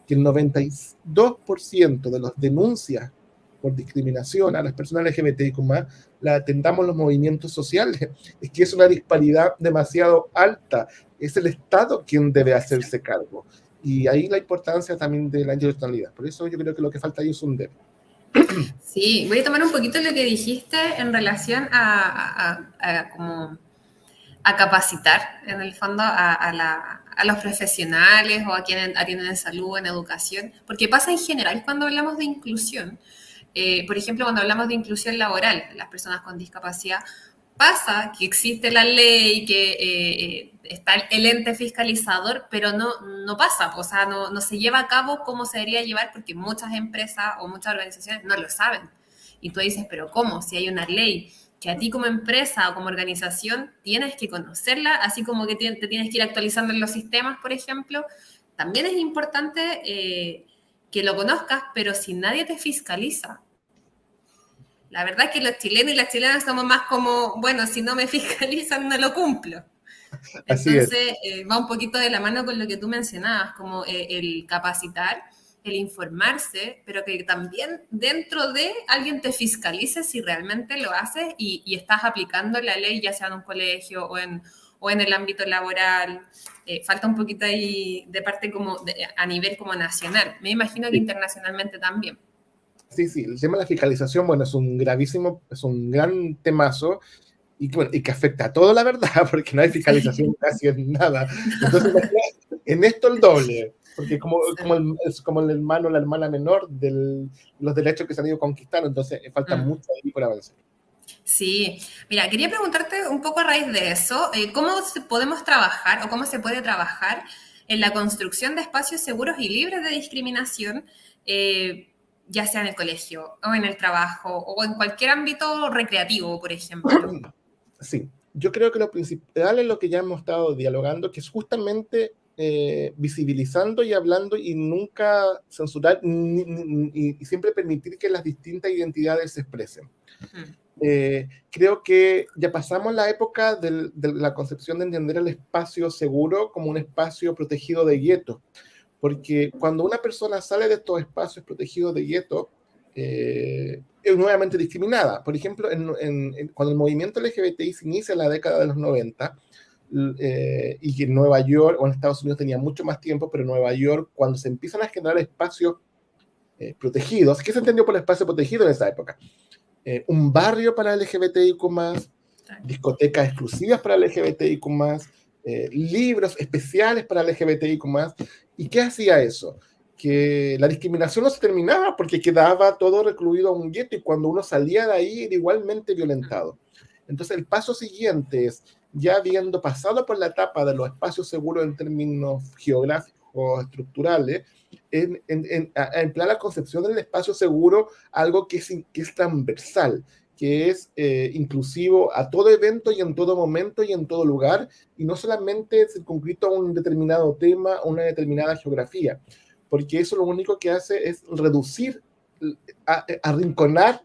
que el 92% de las denuncias por discriminación a las personas LGBTI con más la atendamos los movimientos sociales. Es que es una disparidad demasiado alta. Es el Estado quien debe hacerse cargo. Y ahí la importancia también de la institucionalidad. Por eso yo creo que lo que falta ahí es un debe. Sí, voy a tomar un poquito lo que dijiste en relación como a capacitar, en el fondo, a los profesionales o a quienes atienden en salud, en educación, porque pasa en general cuando hablamos de inclusión. Por ejemplo, cuando hablamos de inclusión laboral, las personas con discapacidad, pasa que existe la ley, que está el ente fiscalizador, pero no pasa, o sea, no se lleva a cabo como se debería llevar porque muchas empresas o muchas organizaciones no lo saben. Y tú dices, pero ¿cómo? Si hay una ley que a ti como empresa o como organización tienes que conocerla, así como que te tienes que ir actualizando en los sistemas, por ejemplo, también es importante que lo conozcas, pero si nadie te fiscaliza. La verdad es que los chilenos y las chilenas somos más como, bueno, si no me fiscalizan, no lo cumplo. Así es. Entonces, va un poquito de la mano con lo que tú mencionabas, como el capacitar, el informarse, pero que también dentro de alguien te fiscalice si realmente lo haces y estás aplicando la ley, ya sea en un colegio o en el ámbito laboral. Falta un poquito ahí de parte como a nivel como nacional. Me imagino que internacionalmente también. Sí, sí, el tema de la fiscalización, bueno, es un gran temazo y que afecta a todo, la verdad, porque no hay fiscalización casi en nada. Entonces, en esto el doble, porque es como el hermano o la hermana menor de los derechos que se han ido conquistando, entonces falta mucho ahí por avanzar. Sí, mira, quería preguntarte un poco a raíz de eso, ¿cómo podemos trabajar o cómo se puede trabajar en la construcción de espacios seguros y libres de discriminación, ya sea en el colegio o en el trabajo o en cualquier ámbito recreativo, por ejemplo? Sí, yo creo que lo principal es lo que ya hemos estado dialogando, que es justamente visibilizando y hablando y nunca censurar y siempre permitir que las distintas identidades se expresen. Creo que ya pasamos la época de la concepción de entender el espacio seguro como un espacio protegido de gueto, porque cuando una persona sale de estos espacios protegidos de gueto, es nuevamente discriminada. Por ejemplo, cuando el movimiento LGBTI se inicia en la década de los 90, y que en Nueva York o en Estados Unidos tenía mucho más tiempo, pero en Nueva York, cuando se empiezan a generar espacios protegidos, ¿qué se entendió por espacio protegido en esa época? Un barrio para LGBTIQ+, discotecas exclusivas para LGBTIQ+, libros especiales para LGBTIQ+. ¿Y qué hacía eso? que la discriminación no se terminaba porque quedaba todo recluido a un gueto y cuando uno salía de ahí era igualmente violentado. Entonces el paso siguiente es, ya habiendo pasado por la etapa de los espacios seguros en términos geográficos, estructurales, emplear la concepción del espacio seguro, algo que es transversal, que es inclusivo a todo evento y en todo momento y en todo lugar, y no solamente circunscrito a un determinado tema o una determinada geografía, porque eso lo único que hace es reducir, arrinconar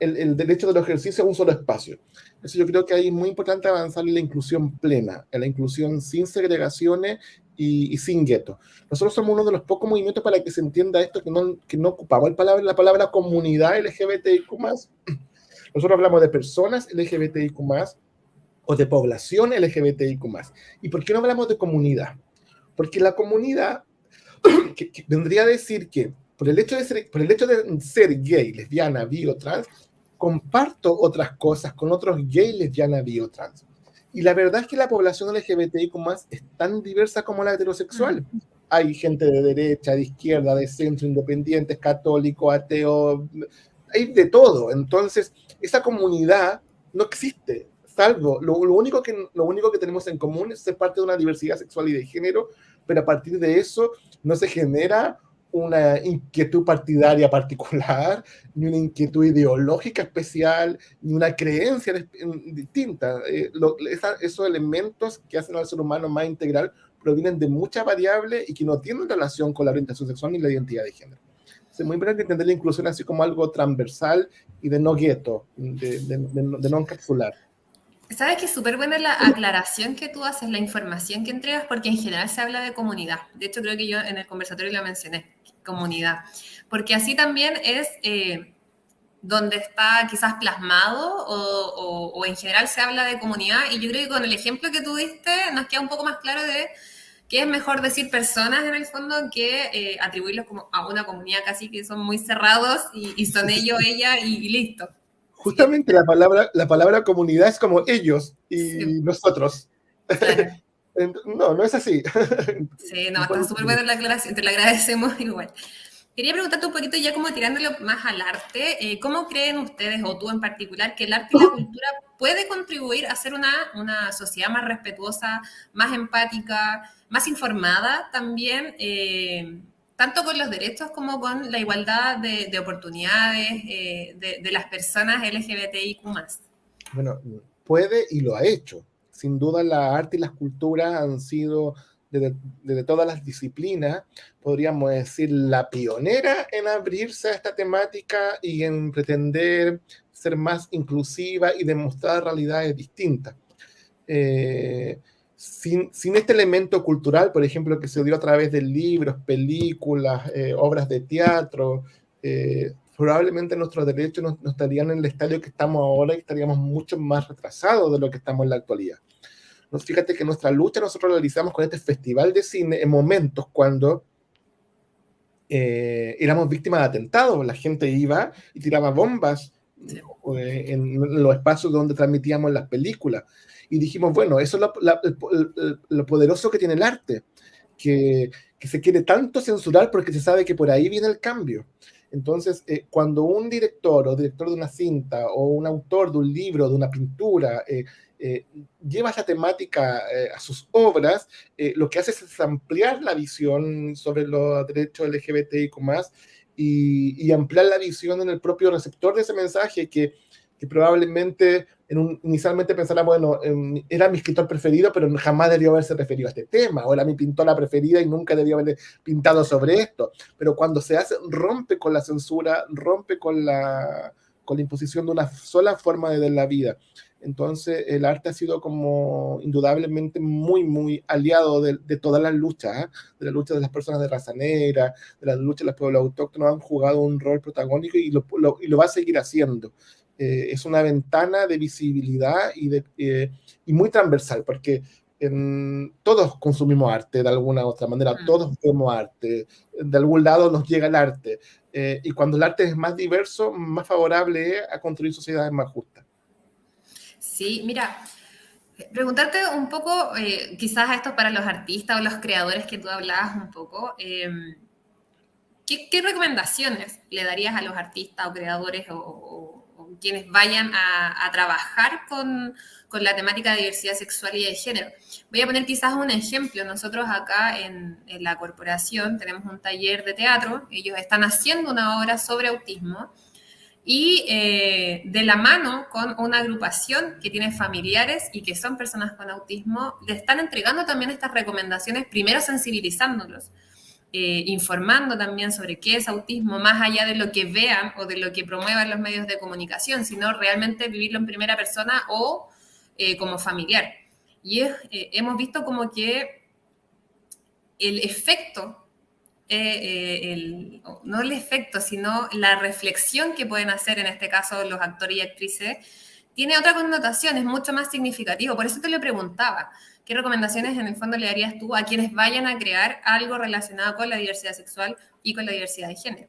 el derecho del ejercicio a un solo espacio. Eso yo creo que ahí es muy importante avanzar en la inclusión plena, en la inclusión sin segregaciones y sin guetos. Nosotros somos uno de los pocos movimientos para que se entienda esto que no ocupamos la palabra comunidad LGBTIQ+. Nosotros hablamos de personas LGBTIQ+, o de población LGBTIQ+. ¿Y por qué no hablamos de comunidad? Porque la comunidad que vendría a decir que por el hecho de ser gay, lesbiana, bi o trans, comparto otras cosas con otros gay, lesbiana, bi o trans. Y la verdad es que la población LGBTIQ+ es tan diversa como la heterosexual. Hay gente de derecha, de izquierda, de centro, independientes, católicos, ateos, hay de todo. Entonces, esa comunidad no existe, salvo lo único que tenemos en común es ser parte de una diversidad sexual y de género, pero a partir de eso no se genera una inquietud partidaria particular, ni una inquietud ideológica especial, ni una creencia distinta. Esos elementos que hacen al ser humano más integral provienen de muchas variables y que no tienen relación con la orientación sexual ni la identidad de género. Es muy importante entender la inclusión así como algo transversal y de no gueto, de no encapsular. Sabes que es súper buena la aclaración que tú haces, la información que entregas, porque en general se habla de comunidad. De hecho, creo que yo en el conversatorio la mencioné, comunidad. Porque así también es donde está quizás plasmado o en general se habla de comunidad. Y yo creo que con el ejemplo que tú diste nos queda un poco más claro de que es mejor decir personas en el fondo que atribuirlos como a una comunidad casi que son muy cerrados y son ellos, ella y listo. Justamente la palabra comunidad es como ellos y Sí, nosotros. claro. No, no es así. Sí, no, está súper buena la aclaración, te la agradecemos igual. Quería preguntarte un poquito ya como tirándolo más al arte, ¿cómo creen ustedes, o tú en particular, que el arte y la cultura puede contribuir a hacer una sociedad más respetuosa, más empática, más informada también, tanto con los derechos como con la igualdad de oportunidades de las personas LGBTIQ+. Bueno, puede y lo ha hecho. Sin duda la arte y las culturas han sido, desde todas las disciplinas, podríamos decir, la pionera en abrirse a esta temática y en pretender ser más inclusiva y demostrar realidades distintas. Sin este elemento cultural, por ejemplo, que se dio a través de libros, películas, obras de teatro, probablemente nuestros derechos no estarían en el estadio que estamos ahora y estaríamos mucho más retrasados de lo que estamos en la actualidad. Fíjate que nuestra lucha nosotros la realizamos con este festival de cine en momentos cuando éramos víctimas de atentados. La gente iba y tiraba bombas Sí. en los espacios donde transmitíamos las películas. Y dijimos, bueno, eso es lo poderoso que tiene el arte, que se quiere tanto censurar porque se sabe que por ahí viene el cambio. Entonces, cuando un director o director de una cinta o un autor de un libro, de una pintura, lleva esa temática a sus obras, lo que hace es ampliar la visión sobre los derechos LGBTIQ+, y ampliar la visión en el propio receptor de ese mensaje que probablemente inicialmente pensara, bueno, era mi escritor preferido, pero jamás debió haberse referido a este tema, o era mi pintora preferida y nunca debió haber pintado sobre esto. Pero cuando se hace, rompe con la censura, rompe con la imposición de una sola forma de ver la vida. Entonces, el arte ha sido como indudablemente muy, muy aliado de todas las luchas, ¿eh? De la lucha de las personas de raza negra, de la lucha de los pueblos autóctonos, han jugado un rol protagónico y lo va a seguir haciendo. Es una ventana de visibilidad y muy transversal, porque todos consumimos arte de alguna u otra manera, todos vemos arte, de algún lado nos llega el arte, y cuando el arte es más diverso, más favorable es a construir sociedades más justas. Sí, mira, preguntarte un poco, quizás esto para los artistas o los creadores que tú hablabas un poco, ¿Qué recomendaciones le darías a los artistas o creadores o quienes vayan a trabajar con la temática de diversidad sexual y de género? Voy a poner quizás un ejemplo. Nosotros acá en la corporación tenemos un taller de teatro. Ellos están haciendo una obra sobre autismo y de la mano con una agrupación que tiene familiares y que son personas con autismo, le están entregando también estas recomendaciones, primero sensibilizándolos, informando también sobre qué es autismo, más allá de lo que vean o de lo que promuevan los medios de comunicación, sino realmente vivirlo en primera persona o como familiar. Y hemos visto como que el efecto, no el efecto, sino la reflexión que pueden hacer, en este caso los actores y actrices, tiene otra connotación, es mucho más significativo. Por eso te lo preguntaba, ¿qué recomendaciones en el fondo le darías tú a quienes vayan a crear algo relacionado con la diversidad sexual y con la diversidad de género?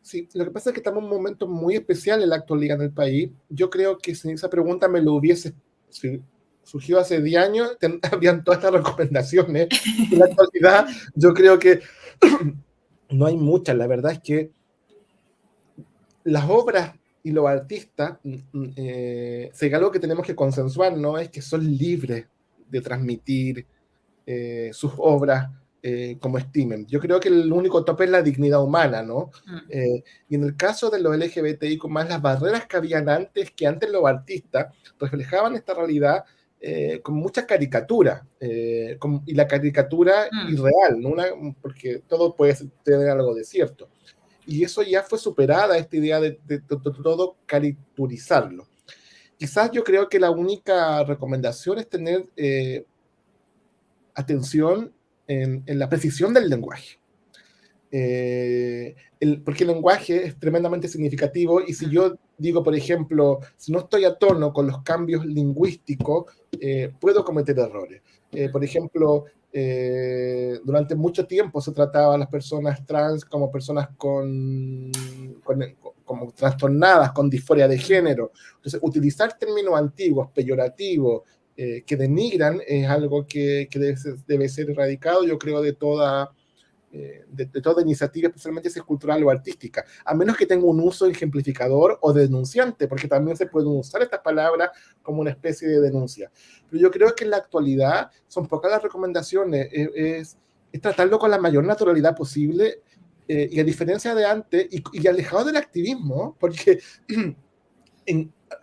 Sí, lo que pasa es que estamos en un momento muy especial en la actualidad en el país. Yo creo que si esa pregunta me lo hubiese surgido hace 10 años, habrían todas estas recomendaciones. En la actualidad, yo creo que no hay muchas. La verdad es que las obras y los artistas, si hay algo que tenemos que consensuar, ¿no? Es que son libres de transmitir sus obras como estimen. Yo creo que el único tope es la dignidad humana, ¿no? Y en el caso de los LGBTI, con más las barreras que habían antes, que antes los artistas reflejaban esta realidad con mucha caricatura, y la caricatura irreal, ¿no? Porque todo puede tener algo de cierto. Y eso ya fue superada, esta idea de todo caricaturizarlo. Quizás yo creo que la única recomendación es tener atención en la precisión del lenguaje. Porque el lenguaje es tremendamente significativo y si yo digo, por ejemplo, si no estoy a tono con los cambios lingüísticos, puedo cometer errores. Por ejemplo, durante mucho tiempo se trataba a las personas trans como personas como trastornadas, con disforia de género. Entonces, utilizar términos antiguos, peyorativos, que denigran es algo que debe ser erradicado, yo creo, de toda iniciativa, especialmente si es cultural o artística, a menos que tenga un uso ejemplificador o denunciante, porque también se pueden usar estas palabras como una especie de denuncia. Pero yo creo que en la actualidad son pocas las recomendaciones, es tratarlo con la mayor naturalidad posible, y a diferencia de antes, y alejado del activismo, porque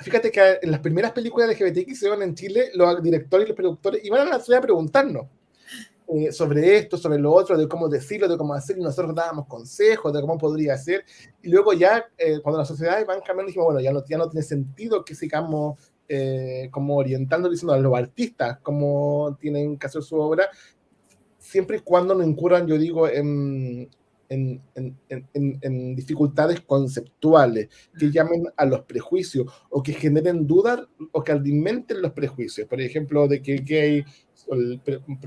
fíjate que en las primeras películas LGBT que hicieron en Chile, los directores y los productores iban a la ciudad a preguntarnos sobre esto, sobre lo otro, de cómo decirlo, de cómo hacerlo, y nosotros dábamos consejos de cómo podría ser, y luego ya, cuando las sociedades van cambiando, dijimos, bueno, ya no tiene sentido que sigamos como orientando, diciendo a los artistas cómo tienen que hacer su obra, siempre y cuando no incurran, yo digo, en dificultades conceptuales, que llamen a los prejuicios, o que generen dudas, o que alimenten los prejuicios. Por ejemplo, de que el gay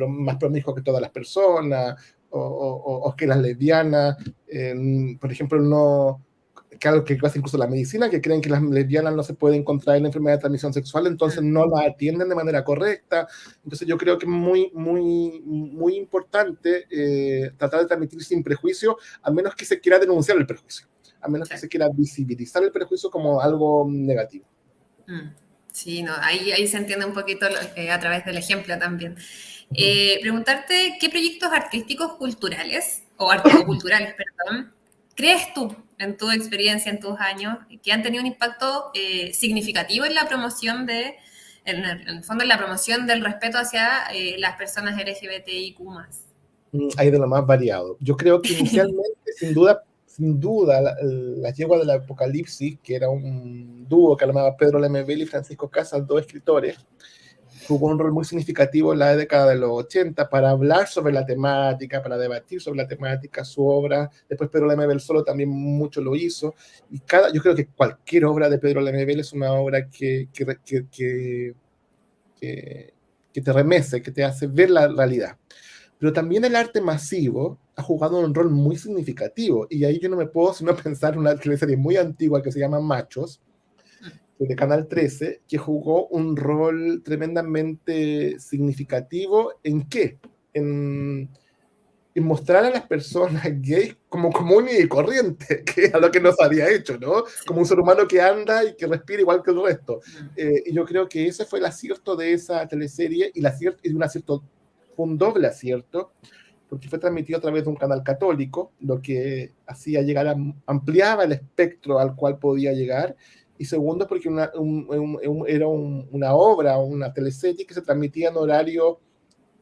más promiscuo que todas las personas, o que las lesbianas, por ejemplo, no, claro que pasa incluso la medicina, que creen que las lesbianas no se pueden contraer la enfermedad de transmisión sexual, entonces no la atienden de manera correcta. Entonces yo creo que es muy, muy, muy importante tratar de transmitir sin prejuicio, a menos que se quiera denunciar el prejuicio, a menos que se quiera visibilizar el prejuicio como algo negativo. Sí, no, ahí se entiende un poquito a través del ejemplo también. Preguntarte, ¿qué proyectos artísticos culturales, o culturales, perdón, crees tú, en tu experiencia, en tus años, que han tenido un impacto significativo en la promoción en el fondo, en la promoción del respeto hacia las personas LGBTIQ+? Hay de lo más variado. Yo creo que inicialmente, sin duda, la Yegua del Apocalipsis, que era un dúo que llamaba Pedro Lemebel y Francisco Casas, dos escritores, jugó un rol muy significativo en la década de los 80 para hablar sobre la temática, para debatir sobre la temática, su obra. Después Pedro Lemebel solo también mucho lo hizo. Y yo creo que cualquier obra de Pedro Lemebel es una obra que te remece, que te hace ver la realidad. Pero también el arte masivo ha jugado un rol muy significativo. Y ahí yo no me puedo sino pensar en una serie muy antigua que se llama Machos, de Canal 13, que jugó un rol tremendamente significativo. ¿En qué? En y mostrar a las personas gays como común y corriente, que es lo que nos había hecho, ¿no? Sí. Como un ser humano que anda y que respira igual que el resto. Mm. Y yo creo que ese fue el acierto de esa teleserie, y un acierto, fue un doble acierto, porque fue transmitido a través de un canal católico, lo que hacía llegar ampliaba el espectro al cual podía llegar, y segundo, porque era una obra, una teleserie que se transmitía en horario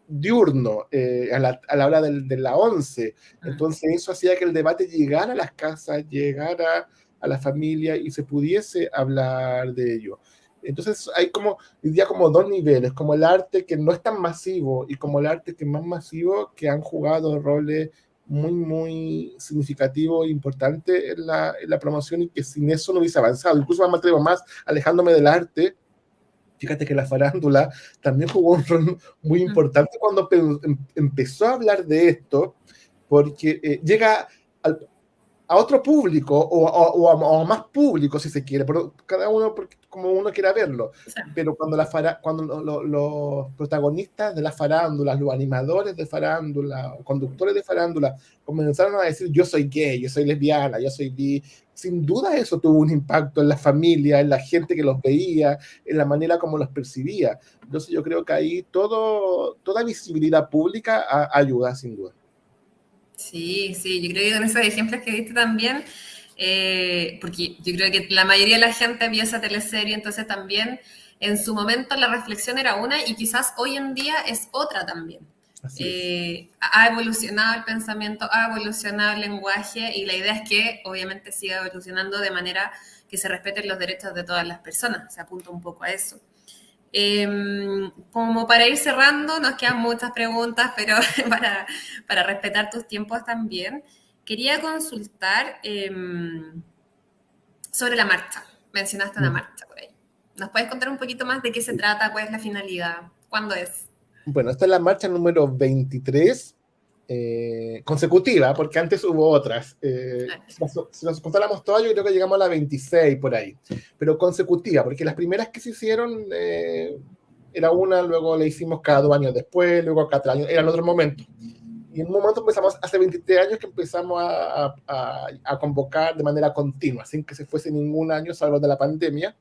diurno, a la hora de la 11. Entonces eso hacía que el debate llegara a las casas, llegara a la familia y se pudiese hablar de ello. Entonces hay como, diría, como dos niveles, como el arte que no es tan masivo y como el arte que es más masivo, que han jugado roles muy, muy significativos e importantes en la promoción, y que sin eso no hubiese avanzado. Incluso más me atrevo más, alejándome del arte. Fíjate que la farándula también jugó un rol muy importante cuando empezó a hablar de esto, porque llega al, a otro público o a más público, si se quiere, pero cada uno como uno quiera verlo. Sí. Pero cuando los protagonistas de las farándulas, los animadores de farándula, conductores de farándula, comenzaron a decir: yo soy gay, yo soy lesbiana, yo soy bi, sin duda eso tuvo un impacto en la familia, en la gente que los veía, en la manera como los percibía. Entonces yo creo que ahí toda visibilidad pública ayuda, sin duda. Sí, sí, yo creo que con esos ejemplos que viste también, porque yo creo que la mayoría de la gente vio esa teleserie, entonces también en su momento la reflexión era una y quizás hoy en día es otra también. Así es. Ha evolucionado el pensamiento, ha evolucionado el lenguaje y la idea es que obviamente siga evolucionando de manera que se respeten los derechos de todas las personas, se apunta un poco a eso. Como para ir cerrando, nos quedan muchas preguntas, pero para respetar tus tiempos también, quería consultar sobre la marcha. Mencionaste una marcha por ahí. ¿Nos puedes contar un poquito más de qué se trata? ¿Cuál es la finalidad? ¿Cuándo es? Bueno, esta es la marcha número 23, consecutiva, porque antes hubo otras. Si nos contáramos todas, yo creo que llegamos a la 26 por ahí, pero consecutiva, porque las primeras que se hicieron era una, luego le hicimos cada 2 años después, luego cada 3 años, eran otros momentos. Y en un momento empezamos, hace 23 años que empezamos a convocar de manera continua, sin que se fuese ningún año, salvo de la pandemia,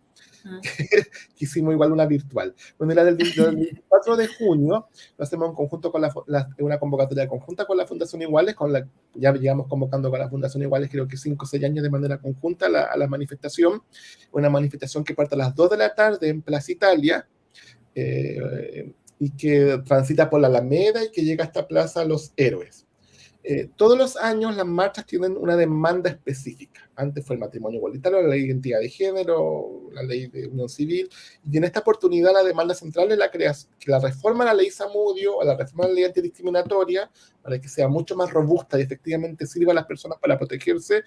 que hicimos igual una virtual. Bueno, la del 24 de junio lo hacemos en conjunto con una convocatoria conjunta con la Fundación Iguales, ya llevamos convocando con la Fundación Iguales creo que 5 o 6 años de manera conjunta a la manifestación, una manifestación que parte a las 2 de la tarde en Plaza Italia, y que transita por la Alameda y que llega hasta Plaza Los Héroes. Todos los años las marchas tienen una demanda específica. Antes fue el matrimonio igualitario, la ley de identidad de género, la ley de unión civil, y en esta oportunidad la demanda central es que la reforma a la ley Zamudio, o la reforma a la ley antidiscriminatoria, para que sea mucho más robusta y efectivamente sirva a las personas para protegerse,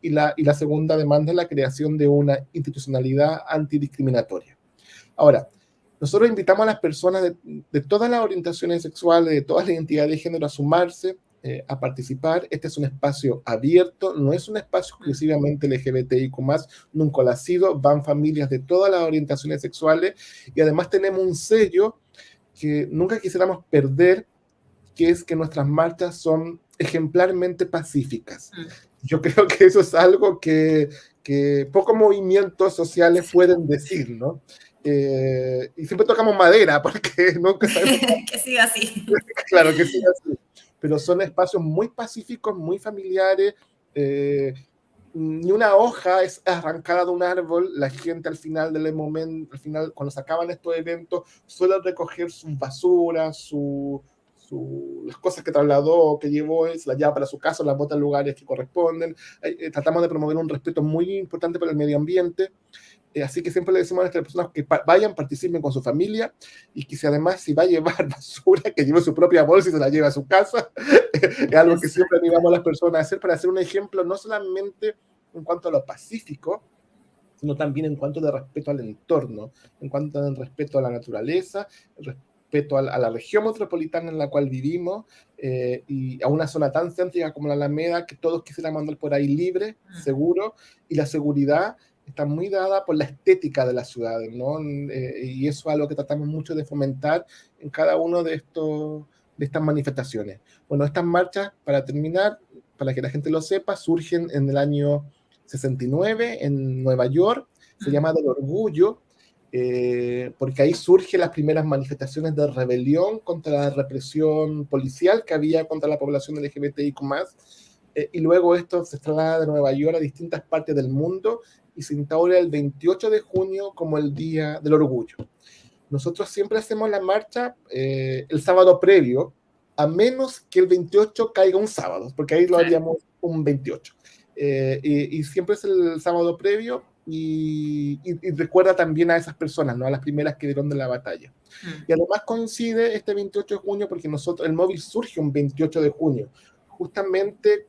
y la segunda demanda es la creación de una institucionalidad antidiscriminatoria. Ahora, nosotros invitamos a las personas de todas las orientaciones sexuales, de todas las identidades de género a sumarse, a participar. Este es un espacio abierto, no es un espacio exclusivamente LGBTIQ+, nunca lo ha sido, van familias de todas las orientaciones sexuales y además tenemos un sello que nunca quisiéramos perder, que es que nuestras marchas son ejemplarmente pacíficas. Yo creo que eso es algo que pocos movimientos sociales pueden decir, ¿no? Y siempre tocamos madera porque nunca sabemos. Que siga así. Claro que sí, así. Pero son espacios muy pacíficos, muy familiares. Ni una hoja es arrancada de un árbol. La gente al final del momento, al final, cuando se acaban estos eventos, suele recoger sus basuras, las cosas que trasladó, que llevó, se las lleva para su casa, las bota en lugares que corresponden. Tratamos de promover un respeto muy importante para el medio ambiente. Así que siempre le decimos a nuestras personas que vayan, participen con su familia, y que si va a llevar basura, que lleve su propia bolsa y se la lleve a su casa. Es algo que siempre animamos a las personas a hacer, para hacer un ejemplo no solamente en cuanto a lo pacífico, sino también en cuanto de respeto al entorno, en cuanto de respeto a la naturaleza, respeto a la región metropolitana en la cual vivimos, y a una zona tan céntrica como la Alameda, que todos quisieran andar por ahí libre, seguro, y la seguridad está muy dada por la estética de las ciudades, ¿no? Y eso es algo que tratamos mucho de fomentar en cada uno de de estas manifestaciones. Bueno, estas marchas, para terminar, para que la gente lo sepa, surgen en el año 69 en Nueva York, se llama del orgullo, porque ahí surgen las primeras manifestaciones de rebelión contra la represión policial que había contra la población LGBTIQ+, y luego esto se traslada de Nueva York a distintas partes del mundo y se instaura el 28 de junio como el Día del Orgullo. Nosotros siempre hacemos la marcha el sábado previo, a menos que el 28 caiga un sábado, porque ahí lo haríamos un 28. Y siempre es el sábado previo y recuerda también a esas personas, ¿no? A las primeras que dieron de la batalla. Y además coincide este 28 de junio porque el móvil surge un 28 de junio, justamente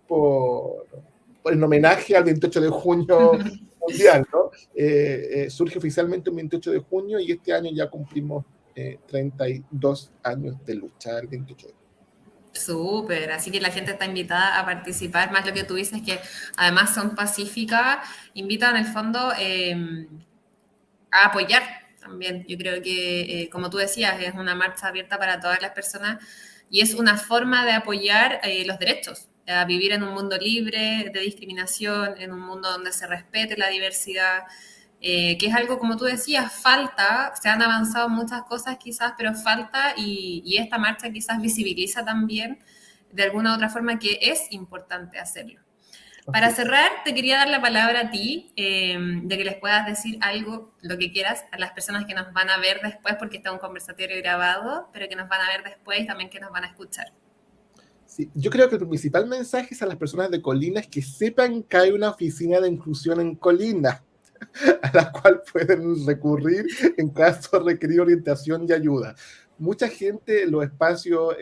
en homenaje al 28 de junio mundial, ¿no? Surge oficialmente un 28 de junio y este año ya cumplimos 32 años de lucha, el 28 de junio. Súper, así que la gente está invitada a participar, más lo que tú dices, que además son pacíficas, invitan en el fondo a apoyar también. Yo creo que, como tú decías, es una marcha abierta para todas las personas y es una forma de apoyar los derechos, a vivir en un mundo libre de discriminación, en un mundo donde se respete la diversidad, que es algo, como tú decías, falta, se han avanzado muchas cosas quizás, pero falta y esta marcha quizás visibiliza también de alguna u otra forma que es importante hacerlo. Para cerrar, te quería dar la palabra a ti, de que les puedas decir algo, lo que quieras, a las personas que nos van a ver después, porque está un conversatorio grabado, pero que nos van a ver después y también que nos van a escuchar. Sí, yo creo que el principal mensaje es a las personas de Colina es que sepan que hay una oficina de inclusión en Colina, a la cual pueden recurrir en caso de requerir orientación y ayuda. Mucha gente, los espacios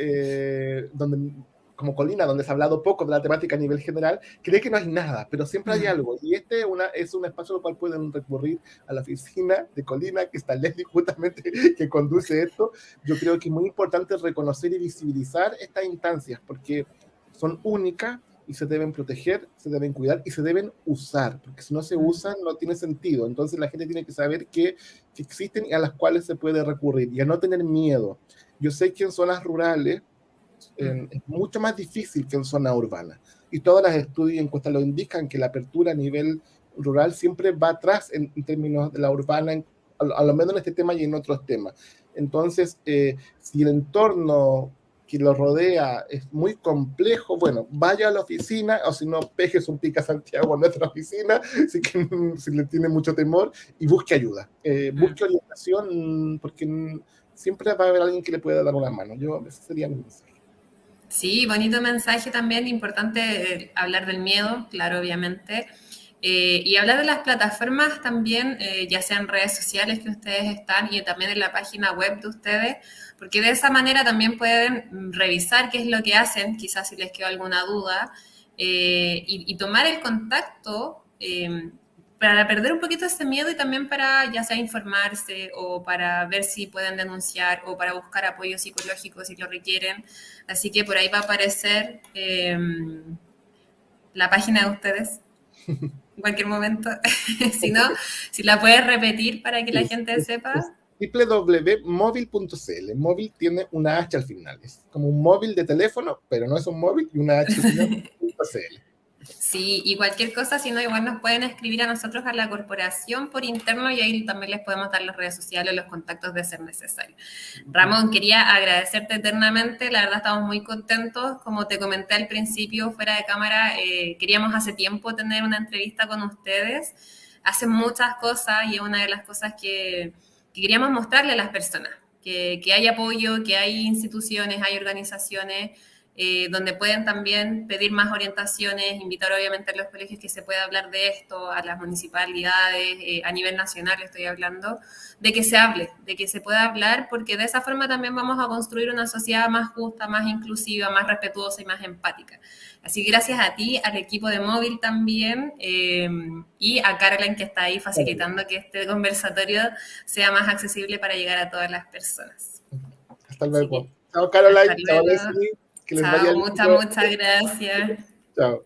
como Colina, donde se ha hablado poco de la temática a nivel general, cree que no hay nada, pero siempre hay algo. Y este es un espacio al cual pueden recurrir a la oficina de Colina, que está Leslie justamente, que conduce esto. Yo creo que es muy importante reconocer y visibilizar estas instancias, porque son únicas y se deben proteger, se deben cuidar y se deben usar, porque si no se usan no tiene sentido. Entonces la gente tiene que saber que existen y a las cuales se puede recurrir y a no tener miedo. Yo sé que en zonas rurales es mucho más difícil que en zona urbana. Y todas las estudios y encuestas lo indican, que la apertura a nivel rural siempre va atrás en términos de la urbana, a lo menos en este tema y en otros temas. Entonces, si el entorno que lo rodea es muy complejo, bueno, vaya a la oficina, o si no, pejes un pica Santiago a nuestra oficina, si le tiene mucho temor, y busque ayuda. Busque orientación, porque siempre va a haber alguien que le pueda dar una mano. Ese sería mi mensaje. Sí, bonito mensaje también, importante hablar del miedo, claro, obviamente. Y hablar de las plataformas también, ya sean redes sociales que ustedes están y también en la página web de ustedes, porque de esa manera también pueden revisar qué es lo que hacen, quizás si les quedó alguna duda, y tomar el contacto para perder un poquito ese miedo y también para ya sea informarse o para ver si pueden denunciar o para buscar apoyo psicológico si lo requieren. Así que por ahí va a aparecer la página de ustedes en cualquier momento. Si no, si la puedes repetir para que la gente sepa. www.móvil.cl. Móvil tiene una H al final. Es como un móvil de teléfono, pero no es un móvil y una H al final.cl. Sí, y cualquier cosa, si no, igual nos pueden escribir a nosotros a la corporación por interno y ahí también les podemos dar las redes sociales, los contactos de ser necesario. Ramón, quería agradecerte eternamente, la verdad estamos muy contentos, como te comenté al principio, fuera de cámara, queríamos hace tiempo tener una entrevista con ustedes, hacen muchas cosas y es una de las cosas que queríamos mostrarle a las personas, que hay apoyo, que hay instituciones, hay organizaciones, donde pueden también pedir más orientaciones, invitar obviamente a los colegios que se pueda hablar de esto, a las municipalidades, a nivel nacional estoy hablando, de que se hable, de que se pueda hablar, porque de esa forma también vamos a construir una sociedad más justa, más inclusiva, más respetuosa y más empática. Así que gracias a ti, al equipo de Móvil también, y a Caroline que está ahí facilitando que este conversatorio sea más accesible para llegar a todas las personas. Hasta luego. Chao Caroline, chao Leslie. Chao, muchas gracias. Chao.